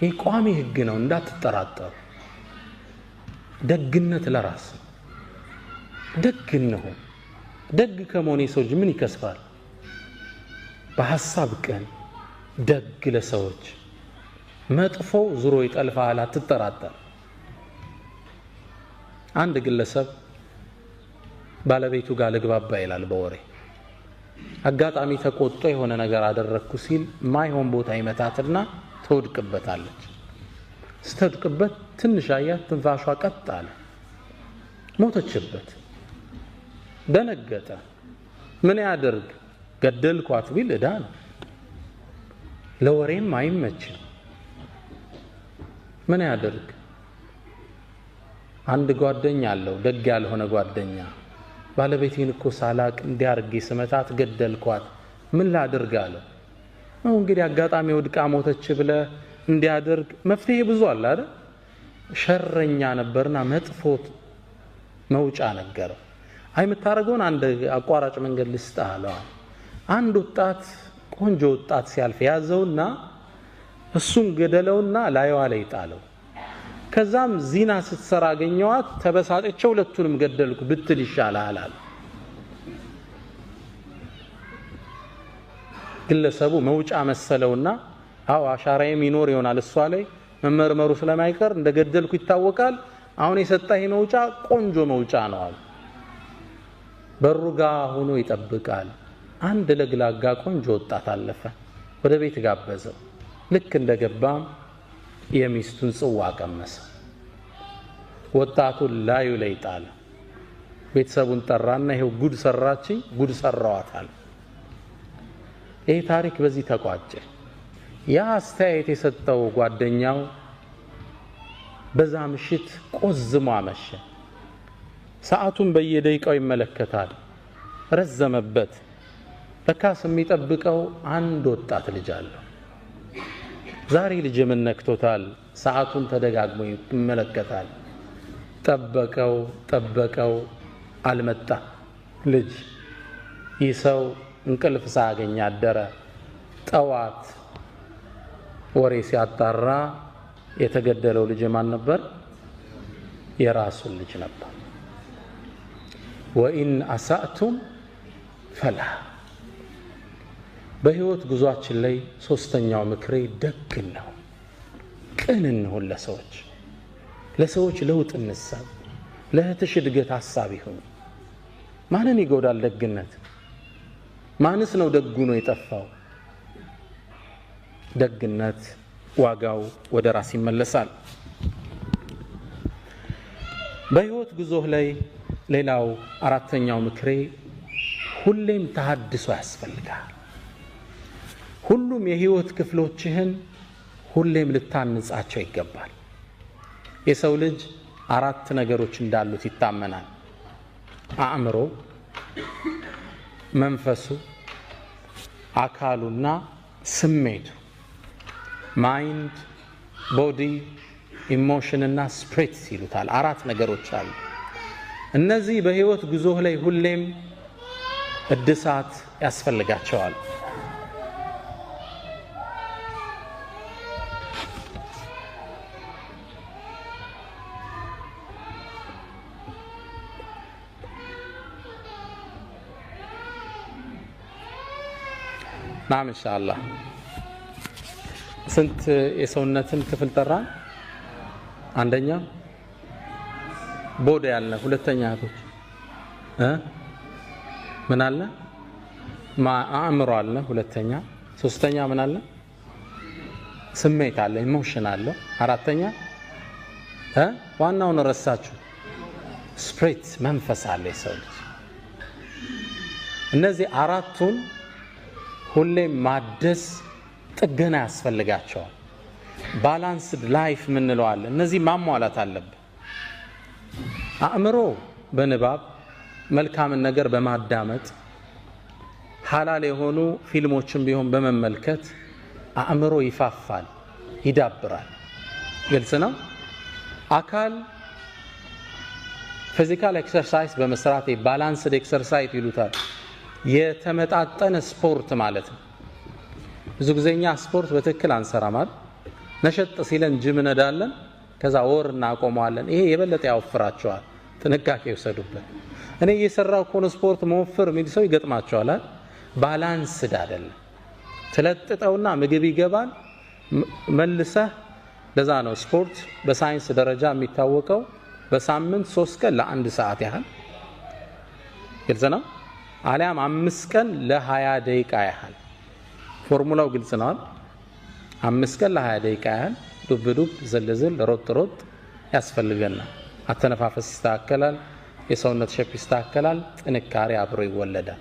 ይህ ቋሚ ህግ ነው እንዳትጠራጠሩ። ደግነት ለራስ ደግ እንሁን። ደግ ከመሆን የሰው ልጅ ምን ይከስፋል? በሐሳብ ቀን ደግ ለሰዎች፣ መጥፎ ዙሮ ይጠልፋል፣ አትጠራጠር። አንድ ግለሰብ ባለቤቱ ጋር ልግባባ ይላል በወሬ። አጋጣሚ ተቆጥቶ የሆነ ነገር አደረኩ ሲል ማይሆን ቦታ ይመታትና ትወድቅበታለች። ስትወድቅበት ትንሽ አያት፣ ትንፋሿ ቀጥ አለ፣ ሞተችበት። ደነገጠ። ምን ያደርግ? ገደልኳት ቢል ዕዳ ነው፣ ለወሬም አይመችም። ምን ያደርግ? አንድ ጓደኛ አለው፣ ደግ ያልሆነ ጓደኛ። ባለቤቴን እኮ ሳላቅ እንዲያርጌ ስመታት ገደልኳት፣ ምን ላድርግ አለው። ነው እንግዲህ አጋጣሚ ወድቃ ሞተች ብለ እንዲያደርግ መፍትሄ ብዙ አለ አይደል? ሸረኛ ነበርና መጥፎት መውጫ ነገረው። አይ የምታረገውን አንድ አቋራጭ መንገድ ልስጥህ አለው። አንድ ወጣት፣ ቆንጆ ወጣት ሲያልፍ ያዘውና እሱን ገደለውና ላይዋ ላይ ጣለው። ከዛም ዚና ስትሰራ አገኘዋት፣ ተበሳጨች፣ ሁለቱንም ገደልኩ ብትል ይሻላል አለ። ግለሰቡ መውጫ መሰለውና አው አሻራዬም ይኖር ይሆናል እሷ ላይ መመርመሩ ስለማይቀር እንደገደልኩ ይታወቃል፣ አሁን የሰጠኝ መውጫ ቆንጆ መውጫ ነው አለ። በሩጋ ሆኖ ይጠብቃል። አንድ ለግላጋ ቆንጆ ወጣት አለፈ። ወደ ቤት ጋበዘው። ልክ እንደገባም የሚስቱን ጽዋ ቀመሰ። ወጣቱን ላዩ ላይ ጣለ። ቤተሰቡን ጠራና ይሄው ጉድ ሰራችኝ፣ ጉድ ሰራዋታል። ይሄ ታሪክ በዚህ ተቋጨ። ያ አስተያየት የሰጠው ጓደኛው በዛ ምሽት ቆዝሞ አመሸ። ሰዓቱን በየደቂቃው ይመለከታል። ረዘመበት። ለካስ የሚጠብቀው አንድ ወጣት ልጅ አለው። ዛሬ ልጅ ምን ነክቶታል? ሰዓቱን ተደጋግሞ ይመለከታል። ጠበቀው፣ አልመጣ ልጅ። ይህ ሰው እንቅልፍ ሳያገኝ አደረ። ጠዋት ወሬ ሲያጣራ የተገደለው ልጅ ማን ነበር? የራሱን ልጅ ነበር። ወኢን አሳእቱም ፈላ። በህይወት ጉዟችን ላይ ሶስተኛው ምክሬ ደግ ነው። ቅን እንሁን ለሰዎች ለውጥ እንሳብ። ለእህትሽ እድገት ሐሳብ ይሁን። ማንን ይጎዳል ደግነት? ማንስ ነው ደጉ ነው የጠፋው? ደግነት ዋጋው ወደ ራስ ይመለሳል። በህይወት ጉዞህ ላይ ሌላው አራተኛው ምክሬ ሁሌም ተሐድሶ ያስፈልጋል። ሁሉም የህይወት ክፍሎችህን ሁሌም ልታንጻቸው ይገባል። የሰው ልጅ አራት ነገሮች እንዳሉት ይታመናል። አእምሮ፣ መንፈሱ፣ አካሉና ስሜቱ። ማይንድ፣ ቦዲ፣ ኢሞሽን እና ስፒሪት ይሉታል። አራት ነገሮች አሉ። እነዚህ በህይወት ጉዞህ ላይ ሁሌም እድሳት ያስፈልጋቸዋል። ናም ኢንሻአላህ። ስንት የሰውነትን ክፍል ጠራን? አንደኛ ቦዲ ያለ፣ ሁለተኛ እህቶች ምን አለ? አእምሮ አለ፣ ሁለተኛ። ሶስተኛ ምን አለ? ስሜት አለ፣ ኢሞሽን አለ። አራተኛ ዋናውን ረሳችሁ፣ ስፒሪት መንፈስ አለ የሰው ልጅ። እነዚህ አራቱን ሁሌም ማደስ ጥገና ያስፈልጋቸዋል። ባላንስድ ላይፍ ምንለው አለ። እነዚህ ማሟላት አለብን። አእምሮ በንባብ መልካምን ነገር በማዳመጥ ሐላል የሆኑ ፊልሞችን ቢሆን በመመልከት አእምሮ ይፋፋል፣ ይዳብራል። ግልጽ ነው። አካል ፊዚካል ኤክሰርሳይዝ በመስራት ባላንስድ ኤክሰርሳይዝ ይሉታል። የተመጣጠነ ስፖርት ማለት ነው። ብዙ ጊዜኛ ስፖርት በትክክል አንሰራም አይደል? ነሸጥ ሲለን ጅም ነዳለን፣ ከዛ ወር እናቆመዋለን። ይሄ የበለጠ ያወፍራቸዋል። ጥንቃቄ ይወሰዱበት። እኔ እየሰራው ኮን ስፖርት መወፈር የሚል ሰው ይገጥማቸዋል አይደል? ባላንስድ አይደለም። ትለጥጠውና ምግብ ይገባል መልሰህ። ለዛ ነው ስፖርት በሳይንስ ደረጃ የሚታወቀው በሳምንት 3 ቀን ለ1 ሰዓት ያህል፣ ግልጽ ነው። አሊያም 5 ቀን ለ20 ደቂቃ ያህል። ፎርሙላው ግልጽ ነው። 5 ቀን ለ20 ደቂቃ ያህል ዱብ ዱብ ዝልዝል ሮጥ ሮጥ ያስፈልገናል። አተነፋፈስ ይስተካከላል፣ የሰውነት ሼፕ ይስተካከላል፣ ጥንካሬ አብሮ ይወለዳል።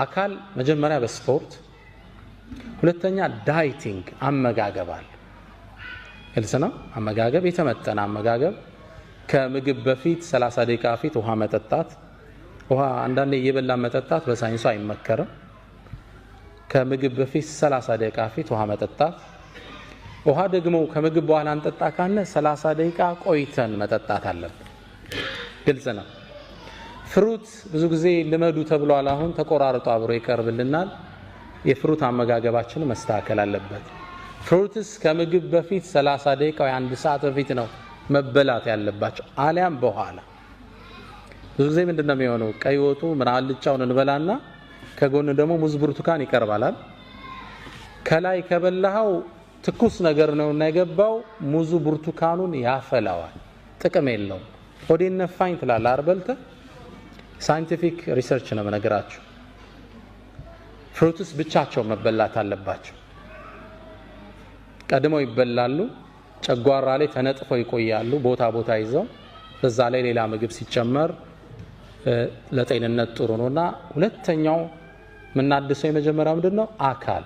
አካል መጀመሪያ በስፖርት፣ ሁለተኛ ዳይቲንግ አመጋገብ አለ። ግልጽ ነው። አመጋገብ የተመጠነ አመጋገብ፣ ከምግብ በፊት 30 ደቂቃ በፊት ውሃ መጠጣት። ውሃ አንዳንዴ እየበላ መጠጣት በሳይንሱ አይመከርም። ከምግብ በፊት 30 ደቂቃ በፊት ውሃ መጠጣት። ውሃ ደግሞ ከምግብ በኋላ እንጠጣ ካለ 30 ደቂቃ ቆይተን መጠጣት አለብን። ግልጽ ነው። ፍሩት ብዙ ጊዜ ልመዱ ተብሏል። አሁን ተቆራርጦ አብሮ ይቀርብልናል። የፍሩት አመጋገባችን መስተካከል አለበት። ፍሩትስ ከምግብ በፊት 30 ደቂቃ ወይ 1 ሰዓት በፊት ነው መበላት ያለባቸው፣ አሊያም በኋላ። ብዙ ጊዜ ምንድነው የሚሆነው? ቀይ ወጡ ምን አልጫውን እንበላና ከጎን ደግሞ ሙዝ ብርቱካን ይቀርባላል። ከላይ ከበላው ትኩስ ነገር ነውና የገባው ሙዙ ብርቱካኑን ያፈላዋል፣ ጥቅም የለውም። ሆዴን ነፋኝ ትላለህ አርበልተ። ሳይንቲፊክ ሪሰርች ነው ነገራችሁ። ፍሩትስ ብቻቸው መበላት አለባቸው። ቀድመው ይበላሉ፣ ጨጓራ ላይ ተነጥፈው ይቆያሉ ቦታ ቦታ ይዘው። በዛ ላይ ሌላ ምግብ ሲጨመር ለጤንነት ጥሩ ነውና ሁለተኛው ምናድሰው የመጀመሪያው ምንድነው? አካል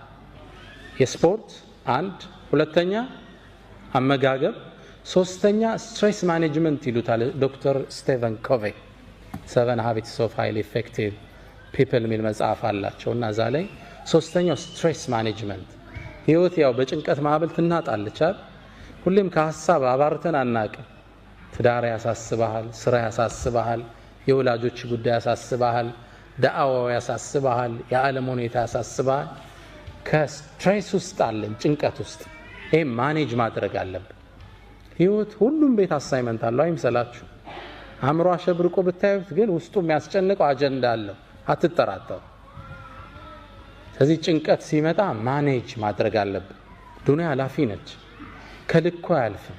የስፖርት አንድ፣ ሁለተኛ አመጋገብ፣ ሶስተኛ ስትሬስ ማኔጅመንት ይሉታል ዶክተር ስቲቨን ኮቬይ 7 Habits of Highly Effective People የሚል መጽሐፍ አላቸውና እዛ ላይ ሶስተኛው ስትሬስ ማኔጅመንት። ህይወት ያው በጭንቀት ማዕበል ትናጣለች አይደል? ሁሌም ከሐሳብ አባርተን አናቅም። ትዳር ያሳስባል፣ ስራ ያሳስባል፣ የወላጆች ጉዳይ ያሳስባል፣ ዳዕዋው ያሳስባል፣ የዓለም ሁኔታ ያሳስባል። ከስትሬስ ውስጥ አለን፣ ጭንቀት ውስጥ። ይሄ ማኔጅ ማድረግ አለብን። ህይወት ሁሉም ቤት አሳይመንት አለው አይምሰላችሁ። አእምሮ አሸብርቆ ብታዩት ግን ውስጡ የሚያስጨንቀው አጀንዳ አለው፣ አትጠራጠሩ። ስለዚህ ጭንቀት ሲመጣ ማኔጅ ማድረግ አለብን። ዱንያ ኃላፊ ነች፣ ከልኩ አያልፍም።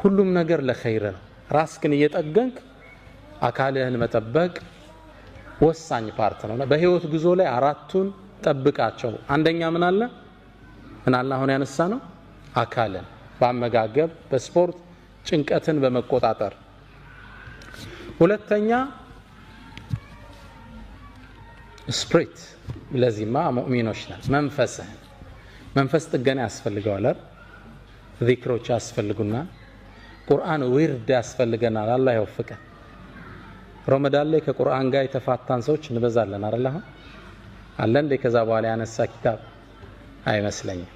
ሁሉም ነገር ለኸይር ነው። ራስህን እየጠገንክ አካልህን መጠበቅ ወሳኝ ፓርት ነው። በህይወት ጉዞ ላይ አራቱን ጠብቃቸው። አንደኛ ምን አለ አሁን ያነሳ ነው? አካልን በአመጋገብ በስፖርት ጭንቀትን በመቆጣጠር። ሁለተኛ ስፕሪት፣ ለዚህማ ሙእሚኖች ነን። መንፈስ ጥገና ያስፈልገዋል። ዚክሮች ያስፈልጉናል። ቁርአን ዊርድ ያስፈልገናል። አላህ ይወፍቀን። ረመዳን ላይ ከቁርአን ጋር የተፋታን ሰዎች እንበዛለን አይደል? አለ እንደ ከዛ በኋላ ያነሳ ኪታብ አይመስለኝም።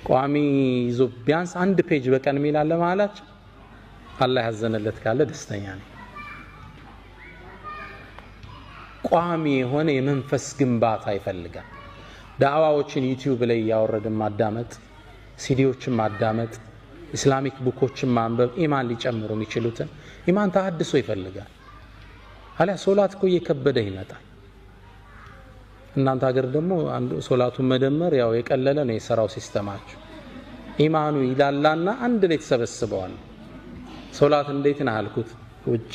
ቋሚ ይዞ ቢያንስ 1 ፔጅ በቀን ሚላለ ማላችሁ አላህ ያዘነለት ካለ ደስተኛ ነኝ። ቋሚ የሆነ የመንፈስ ግንባታ ይፈልጋል። ዳዕዋዎችን ዩቲዩብ ላይ ያወረድን ማዳመጥ፣ ሲዲዎችን ማዳመጥ፣ ኢስላሚክ ቡኮችን ማንበብ ኢማን ሊጨምሩ የሚችሉትን ኢማን ተሐድሶ ይፈልጋል። አሊያ ሶላት እኮ እየከበደ ይመጣል። እናንተ ሀገር ደግሞ አንዱ ሶላቱን መደመር ያው የቀለለ ነው የሰራው ሲስተማችሁ። ኢማኑ ይላላና አንድ ላይ ተሰበስበዋል። ሶላት እንዴት ነው አልኩት። ውጭ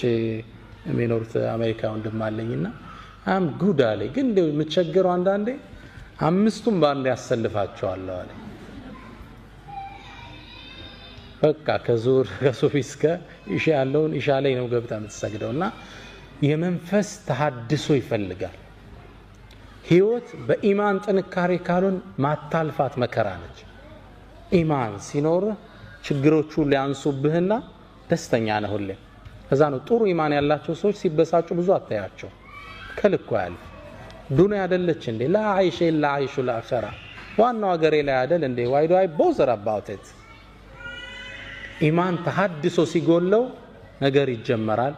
የሚኖሩት አሜሪካ ወንድም አለኝና አም ጉድ አለኝ። ግን እንደው የምቸገረው አንዳንዴ 5ቱም ባንድ ያሰልፋቸዋል አለ። በቃ ከሱፊ እስከ ኢሻ ያለውን ኢሻ ላይ ነው ገብታ የምትሰግደውና የመንፈስ ተሐድሶ ይፈልጋል። ህይወት በኢማን ጥንካሬ ካሉን ማታልፋት መከራ ነች። ኢማን ሲኖር ችግሮቹ ሊያንሱብህና ደስተኛ ነህ ሁሌ። ከዛ ነው ጥሩ ኢማን ያላቸው ሰዎች ሲበሳጩ ብዙ አታያቸው። ከልኩ ያልፍ ዱንያ አይደለች እንዴ? ላ አይሽ ኢላ አይሹል አኺራ። ዋናው ሀገሬ ላይ አይደል እንዴ? why do I bother about it? ኢማን ተሐድሶ ሲጎለው ነገር ይጀመራል።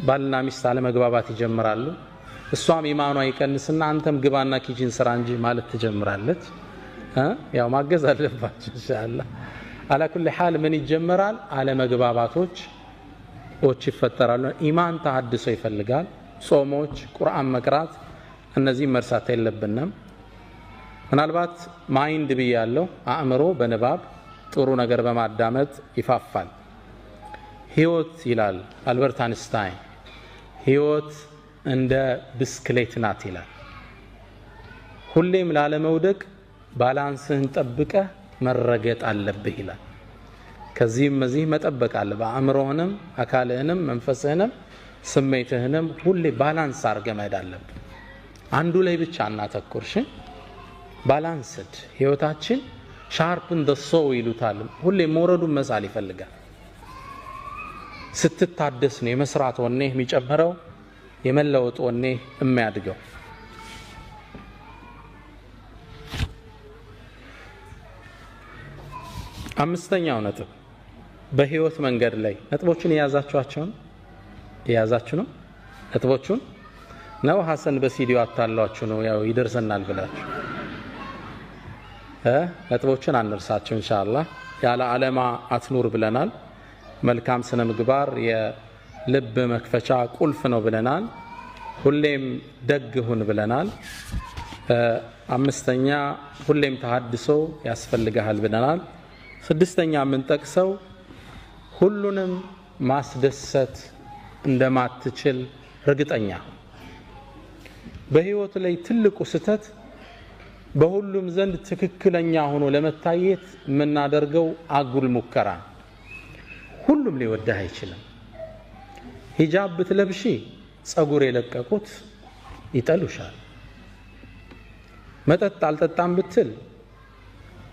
ባልና ሚስት አለመግባባት ይጀምራሉ። እሷም ኢማኗ ይቀንስና አንተም ግባና ኪችን ስራ እንጂ ማለት ትጀምራለች። ያው ማገዝ አለባችሁ ኢንሻአላህ። አላ ኩል ሐል ምን ይጀምራል? አለመግባባቶች ይፈጠራሉ። ኢማን ተሐድሶ ይፈልጋል። ጾሞች፣ ቁርአን መቅራት፣ እነዚህ መርሳት የለብንም። ምናልባት ማይንድ ብያለሁ፣ አእምሮ በንባብ ጥሩ ነገር በማዳመጥ ይፋፋል። ህይወት ይላል አልበርት አንስታይን፣ ህይወት እንደ ብስክሌት ናት ይላል። ሁሌም ላለመውደቅ ባላንስህን ጠብቀህ መረገጥ አለብህ ይላል። ከዚህም መዚህ መጠበቅ አለ። በአእምሮህንም አካልህንም መንፈስህንም ስሜትህንም ሁሌ ባላንስ አድርገህ መሄድ አለብህ። አንዱ ላይ ብቻ እናተኩርሽ። ባላንስድ ህይወታችን ሻርፕን ደ ሶው ይሉታል። ሁሌ መውረዱን መሳል ይፈልጋል። ስትታደስ ነው የመስራት ወኔ የሚጨምረው፣ የመለወጥ ወኔ የሚያድገው። አምስተኛው ነጥብ በህይወት መንገድ ላይ ነጥቦችን የያዛችሁ ነው። ነጥቦቹን ነው ሐሰን በሲዲዮ አታሏችሁ ነው ያው ይደርሰናል ብላችሁ ነጥቦችን አንርሳችሁ ኢንሻአላህ። ያለ ዓለማ አትኑር ብለናል። መልካም ስነ ምግባር የልብ መክፈቻ ቁልፍ ነው ብለናል። ሁሌም ደግ ሁን ብለናል። አምስተኛ ሁሌም ተሐድሶ ያስፈልጋል ብለናል። ስድስተኛ የምንጠቅሰው ሁሉንም ማስደሰት እንደማትችል እርግጠኛ። በህይወት ላይ ትልቁ ስህተት በሁሉም ዘንድ ትክክለኛ ሆኖ ለመታየት የምናደርገው አጉል ሙከራ። ሁሉም ሊወደህ አይችልም። ሂጃብ ብትለብሺ ጸጉር የለቀቁት ይጠሉሻል። መጠጥ አልጠጣም ብትል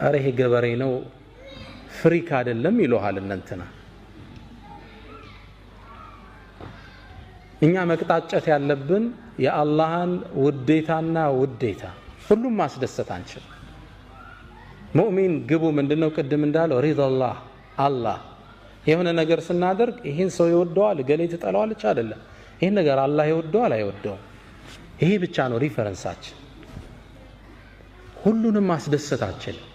አረ ይሄ ገበሬ ነው ፍሪክ አይደለም ይሉሃል እንትና። እኛ መቅጣጨት ያለብን የአላህን ውዴታና ውዴታ። ሁሉም ማስደሰት አንችል። ሙእሚን ግቡ ምንድነው? ቅድም እንዳለው ሪዳላህ አላህ የሆነ ነገር ስናደርግ ይሄን ሰው ይወደዋል ገሌ ትጠላዋለች አይደለም። ይሄን ነገር አላህ ይወደዋል አይወደውም። ይሄ ብቻ ነው ሪፈረንሳችን። ሁሉንም ማስደሰት አንችልም።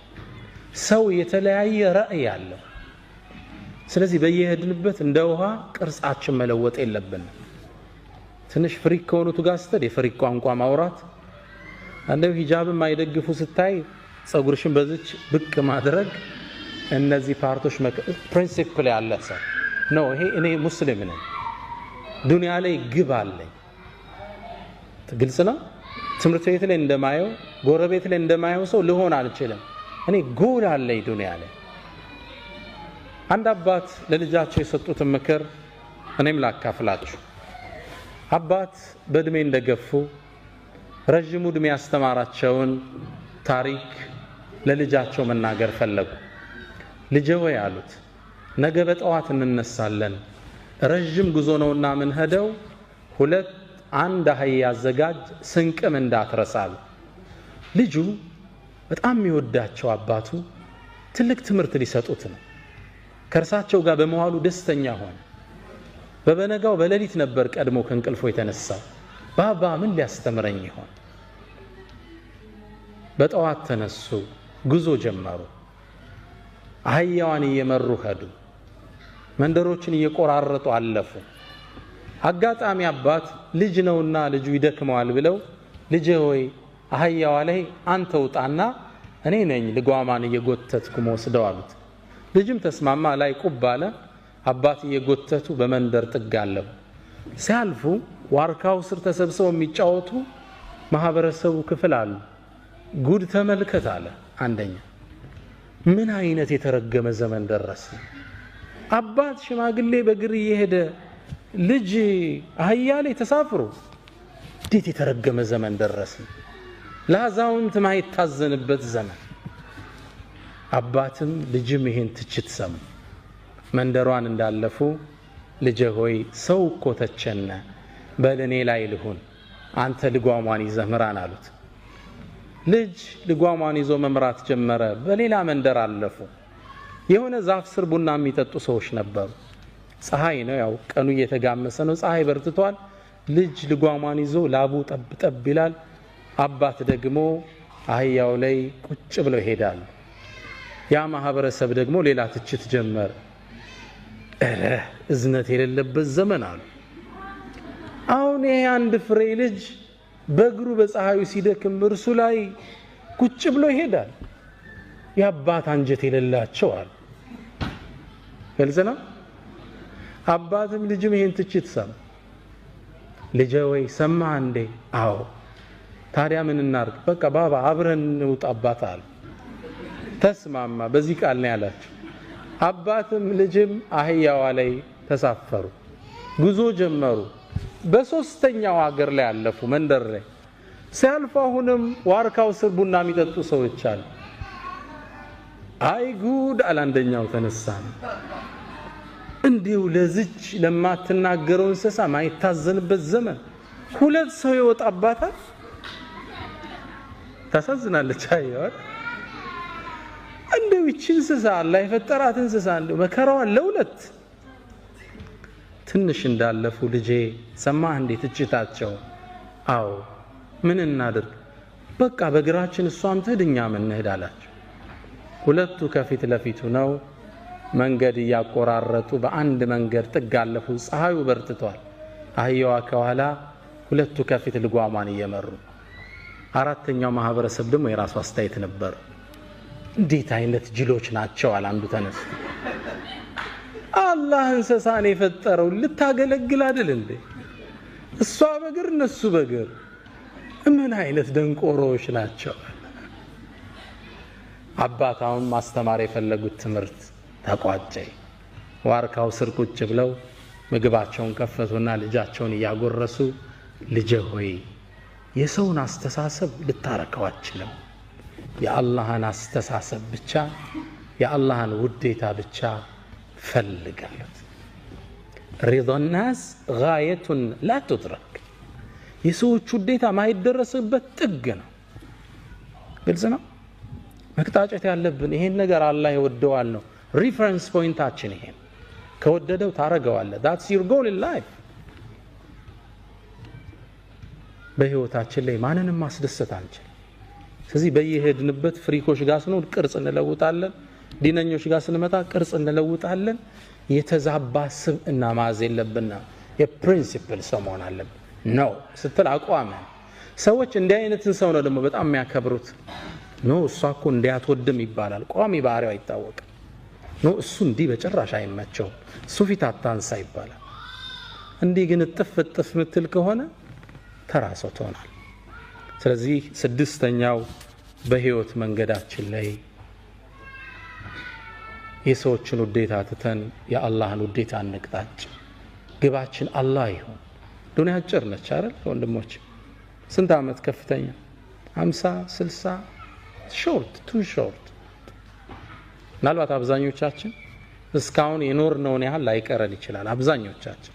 ሰው የተለያየ ራዕይ አለው። ስለዚህ በየሄድንበት እንደ ውሃ ቅርጻችን መለወጥ የለብንም። ትንሽ ፍሪክ ከሆኑት ጋር ስትሄድ የፍሪክ ቋንቋ ማውራት፣ አንደው ሂጃብም አይደግፉ ስታይ ጸጉርሽን በዚች ብቅ ማድረግ፣ እነዚህ ፓርቶች ፕሪንሲፕል ያለ ሰው ነው። ይሄ እኔ ሙስሊም ነኝ፣ ዱንያ ላይ ግብ አለኝ። ግልጽ ነው። ትምህርት ቤት ላይ እንደማየው ጎረቤት ላይ እንደማየው ሰው ልሆን አልችልም። እኔ ጎል አለኝ ዱንያ ላይ። አንድ አባት ለልጃቸው የሰጡትን ምክር እኔም ላካፍላችሁ። አባት በእድሜ እንደገፉ ረጅም ዕድሜ ያስተማራቸውን ታሪክ ለልጃቸው መናገር ፈለጉ። ልጄ ወይ አሉት፣ ነገ በጠዋት እንነሳለን፣ ረጅም ጉዞ ነውና ምን ሄደው አንድ አህያ አዘጋጅ፣ ስንቅም እንዳትረሳሉ። ልጁ በጣም የሚወዳቸው አባቱ ትልቅ ትምህርት ሊሰጡት ነው። ከእርሳቸው ጋር በመዋሉ ደስተኛ ሆነ። በበነጋው በሌሊት ነበር ቀድሞ ከእንቅልፎ የተነሳው። ባባ ምን ሊያስተምረኝ ይሆን? በጠዋት ተነሱ፣ ጉዞ ጀመሩ። አህያዋን እየመሩ ሄዱ። መንደሮችን እየቆራረጡ አለፉ። አጋጣሚ አባት ልጅ ነውና ልጁ ይደክመዋል ብለው ልጄ ሆይ አህያዋ ላይ አንተ ውጣና እኔ ነኝ ልጓማን እየጎተትኩ መወስደው አሉት። ልጅም ተስማማ። ላይ ቁብ አለ። አባት እየጎተቱ በመንደር ጥግ አለፉ። ሲያልፉ ዋርካው ስር ተሰብስበው የሚጫወቱ ማህበረሰቡ ክፍል አሉ። ጉድ ተመልከት አለ አንደኛ። ምን አይነት የተረገመ ዘመን ደረሰ! አባት ሽማግሌ በእግር እየሄደ ልጅ አህያ ላይ ተሳፍሮ፣ እንዴት የተረገመ ዘመን ደረሰ! ለአዛውንት ማይታዘንበት ዘመን። አባትም ልጅም ይሄን ትችት ሰሙ። መንደሯን እንዳለፉ ልጄ ሆይ ሰው እኮ ተቸነ፣ በል እኔ ላይ ልሁን፣ አንተ ልጓሟን ይዘህ ምራን አሉት። ልጅ ልጓሟን ይዞ መምራት ጀመረ። በሌላ መንደር አለፉ። የሆነ ዛፍ ስር ቡና የሚጠጡ ሰዎች ነበሩ። ፀሐይ ነው፣ ያው ቀኑ እየተጋመሰ ነው፣ ፀሐይ በርትቷል። ልጅ ልጓሟን ይዞ ላቡ ጠብ ጠብ ይላል። አባት ደግሞ አህያው ላይ ቁጭ ብለው ይሄዳሉ። ያ ማህበረሰብ ደግሞ ሌላ ትችት ጀመረ። እዝነት የሌለበት ዘመን አሉ። አሁን ይሄ አንድ ፍሬ ልጅ በእግሩ በፀሐዩ ሲደክም እርሱ ላይ ቁጭ ብሎ ይሄዳል። የአባት አንጀት የሌላቸው አሉ። ግልጽ ነው። አባትም ልጅም ይሄን ትችት ሰማ። ልጄ ወይ ሰማህ እንዴ? አዎ። ታዲያ ምን እናርግ? በቃ ባባ አብረን እንውጣ አባት አሉ። ተስማማ በዚህ ቃል ነው ያላቸው አባትም ልጅም አህያዋ ላይ ተሳፈሩ ጉዞ ጀመሩ በሶስተኛው ሀገር ላይ አለፉ መንደር ላይ ሲያልፉ አሁንም ዋርካው ስር ቡና የሚጠጡ ሰዎች አሉ አይ ጉድ አላንደኛው ተነሳ እንዲው ለዚች ለማትናገረው እንስሳ ማይታዘንበት ዘመን ሁለት ሰው ይወጣባታል ታሳዝናለች አይወር እንደው እቺ እንስሳ አላህ የፈጠራት እንስሳ እንደው መከራዋ ለሁለት ትንሽ እንዳለፉ ልጄ ሰማህ እንዴት እጭታቸው አው ምን እናድርግ በቃ በግራችን እሷም ትድኛ ምን እንሄዳላችሁ ሁለቱ ከፊት ለፊቱ ነው መንገድ ያቆራረጡ በአንድ መንገድ ጥጋለፉ ፀሐዩ በርትቷል አህያዋ ከኋላ ሁለቱ ከፊት ልጓማን እየመሩ አራተኛው ማህበረሰብ ደግሞ የራሱ አስተያየት ነበር እንዴት አይነት ጅሎች ናቸው አላንዱ ተነስ አላህ እንስሳን የፈጠረው ልታገለግል አይደል እንዴ እሷ በግር እነሱ በግር ምን አይነት ደንቆሮች ናቸው አባታውን ማስተማር የፈለጉት ትምህርት ተቋጨ ዋርካው ስር ቁጭ ብለው ምግባቸውን ከፈቱና ልጃቸውን ያጎረሱ ልጄ ሆይ የሰውን አስተሳሰብ ልታረከው አትችልም የአላህን አስተሳሰብ ብቻ የአላህን ውዴታ ብቻ ፈልጋለት رضا الناس غاية لا تدرك የሰዎች ውዴታ ማይደረስበት ጥግ ነው ግልጽ ነው መቅጣጫት ያለብን ይሄን ነገር አላህ ይወደዋል ነው ሪፈረንስ ፖይንታችን ይሄ ከወደደው ታረጋዋለህ that's your goal in life በህይወታችን ላይ ማንንም ማስደሰት አንችል ስለዚህ በየሄድንበት ፍሪኮች ጋር ስንሆን ቅርጽ እንለውጣለን ዲነኞች ጋር ስንመጣ ቅርጽ እንለውጣለን የተዛባ ስብዕና ማዝ የለብንና የፕሪንሲፕል ሰው መሆን አለብን ነው ስትል አቋም ሰዎች እንዲህ አይነትን ሰው ነው ደግሞ በጣም የሚያከብሩት ነው እሷ እኮ እንዲያትወድም ይባላል ቋሚ ባህሪው አይታወቅም ነው እሱ እንዲህ በጭራሽ አይመቸው እሱ ፊት አታንሳ ይባላል እንዲህ ግን ጥፍ ምትል ከሆነ ተራሰው ትሆናል ስለዚህ ስድስተኛው በህይወት መንገዳችን ላይ የሰዎችን ውዴታ ትተን የአላህን ውዴታ እንቅጣጭ ግባችን አላህ ይሁን ዱንያ አጭር ነች አይደል ወንድሞች ስንት አመት ከፍተኛ 50 60 ሾርት ቱ ሾርት ምናልባት አብዛኞቻችን እስካሁን የኖርነውን ያህል ላይቀረን ይችላል አብዛኞቻችን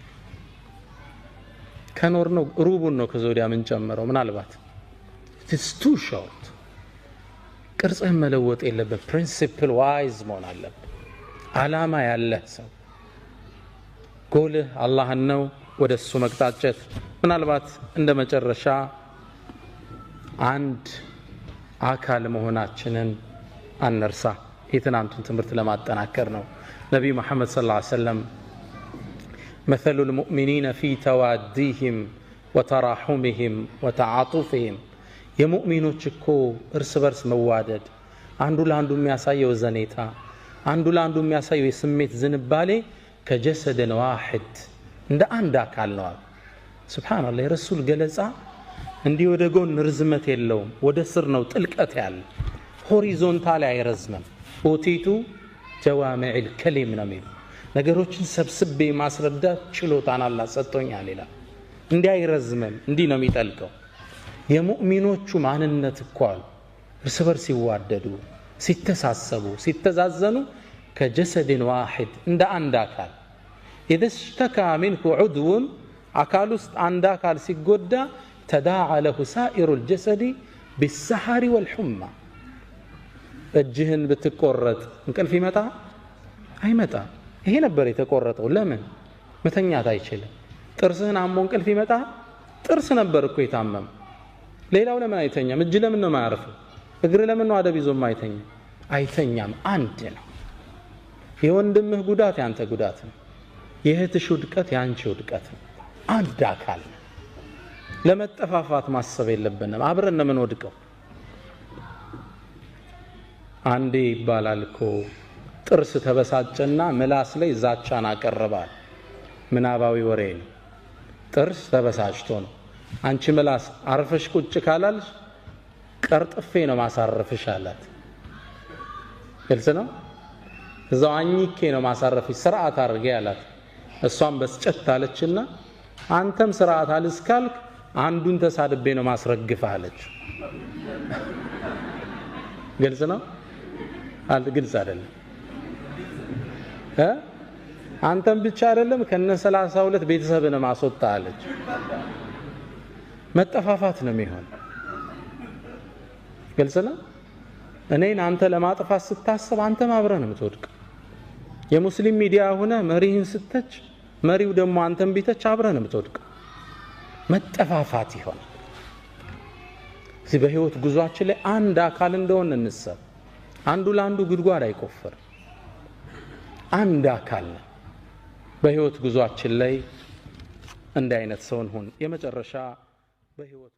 ከኖርነው ሩቡን ነው ከዞዲያ ምን ጨምረው ምናልባት it's too short ቅርጽህን መለወጥ የለበት ፕሪንሲፕል ዋይዝ መሆን አለበት አላማ ያለህ ሰው ጎልህ አላህን ነው ወደሱ መቅጣጨት ምናልባት እንደ መጨረሻ አንድ አካል መሆናችንን አንርሳ የትናንቱን ትምህርት ለማጠናከር ነው ነብዩ መሐመድ ሰለላሁ ዐለይሂ ወሰለም مثل المؤمنين في تواديهم وتراحمهم وتعاطفهم የሙእሚኖች እኮ እርስ በርስ መዋደድ አንዱ ለአንዱ የሚያሳየው ዘኔታ አንዱ ለአንዱ የሚያሳየው የስሜት ዝንባሌ ከጀሰደን ዋሂድ እንደ አንድ አካል ነው ሱብሃንአላህ የረሱል ገለጻ እንዲህ ወደ ጎን ርዝመት የለውም ወደ ስር ነው ጥልቀት ያለ ሆሪዞንታል አይረዝምም ኦቲቱ ጀዋሚዕል ከሊም ነው የሚለው ነገሮችን ሰብስቤ ማስረዳት ችሎታን አላህ ሰጥቶኛል ይላል እንዲህ አይረዝምም እንዲህ ነው የሚጠልቀው የሙእሚኖቹ ማንነት እኮ እርስ በርስ ሲዋደዱ ሲተሳሰቡ ሲተዛዘኑ ከጀሰድን ዋሂድ እንደ አንድ አካል إذا اشتكى منه عضو አካል ውስጥ አንድ አካል ሲጎዳ تداعى له سائر الجسد بالسحر والحمى እጅህን ብትቆረጥ እንቅልፍ ይመጣ አይመጣ ይሄ ነበር የተቆረጠው ለምን መተኛት አይችልም ጥርስህን አሞ እንቅልፍ ይመጣ ጥርስ ነበር እኮ የታመመ ሌላው ለምን አይተኛም እጅ ለምን ነው ማያርፈው እግር ለምን ነው አደብ ይዞ አይተኛም አንድ ነው የወንድምህ ጉዳት ያንተ ጉዳት ነው የእህትሽ ውድቀት ያንቺ ውድቀት ነው አንድ አካል ለመጠፋፋት ማሰብ የለብንም አብረን ነው ወድቀው አንዴ ይባላል እኮ ጥርስ ተበሳጨና ምላስ ላይ ዛቻን አቀረባል ምናባዊ ወሬ ነው ጥርስ ተበሳጭቶ ነው አንቺ ምላስ አርፈሽ ቁጭ ካላልሽ ቀርጥፌ ነው ማሳረፍሽ አላት ግልጽ ነው። እዛው አኝኬ ነው ማሳረፍሽ ስርዓት አድርጌ አላት። እሷም በስጨት አለችና አንተም ስርዓት አልስካልክ አንዱን ተሳድቤ ነው ማስረግፍህ አለች። ግልጽ ነው ግልጽ አይደለም? አንተም ብቻ አይደለም ከነ 32 ቤተሰብን ማስወጣ አለች። መጠፋፋት ነው የሚሆን። ግልጽ ነው። እኔን አንተ ለማጥፋት ስታስብ አንተም አብረህ ነው የምትወድቅ። የሙስሊም ሚዲያ ሆነ መሪህን ስተች መሪው ደግሞ አንተም ቢተች አብረህ ነው የምትወድቅ። መጠፋፋት ይሆናል። እዚህ በህይወት ጉዟችን ላይ አንድ አካል እንደሆነ እንሰብ። አንዱ ለአንዱ ጉድጓድ አይቆፍር። አንድ አካል ነው። በህይወት ጉዟችን ላይ እንደ አይነት ሰውን ሁን። የመጨረሻ በህይወት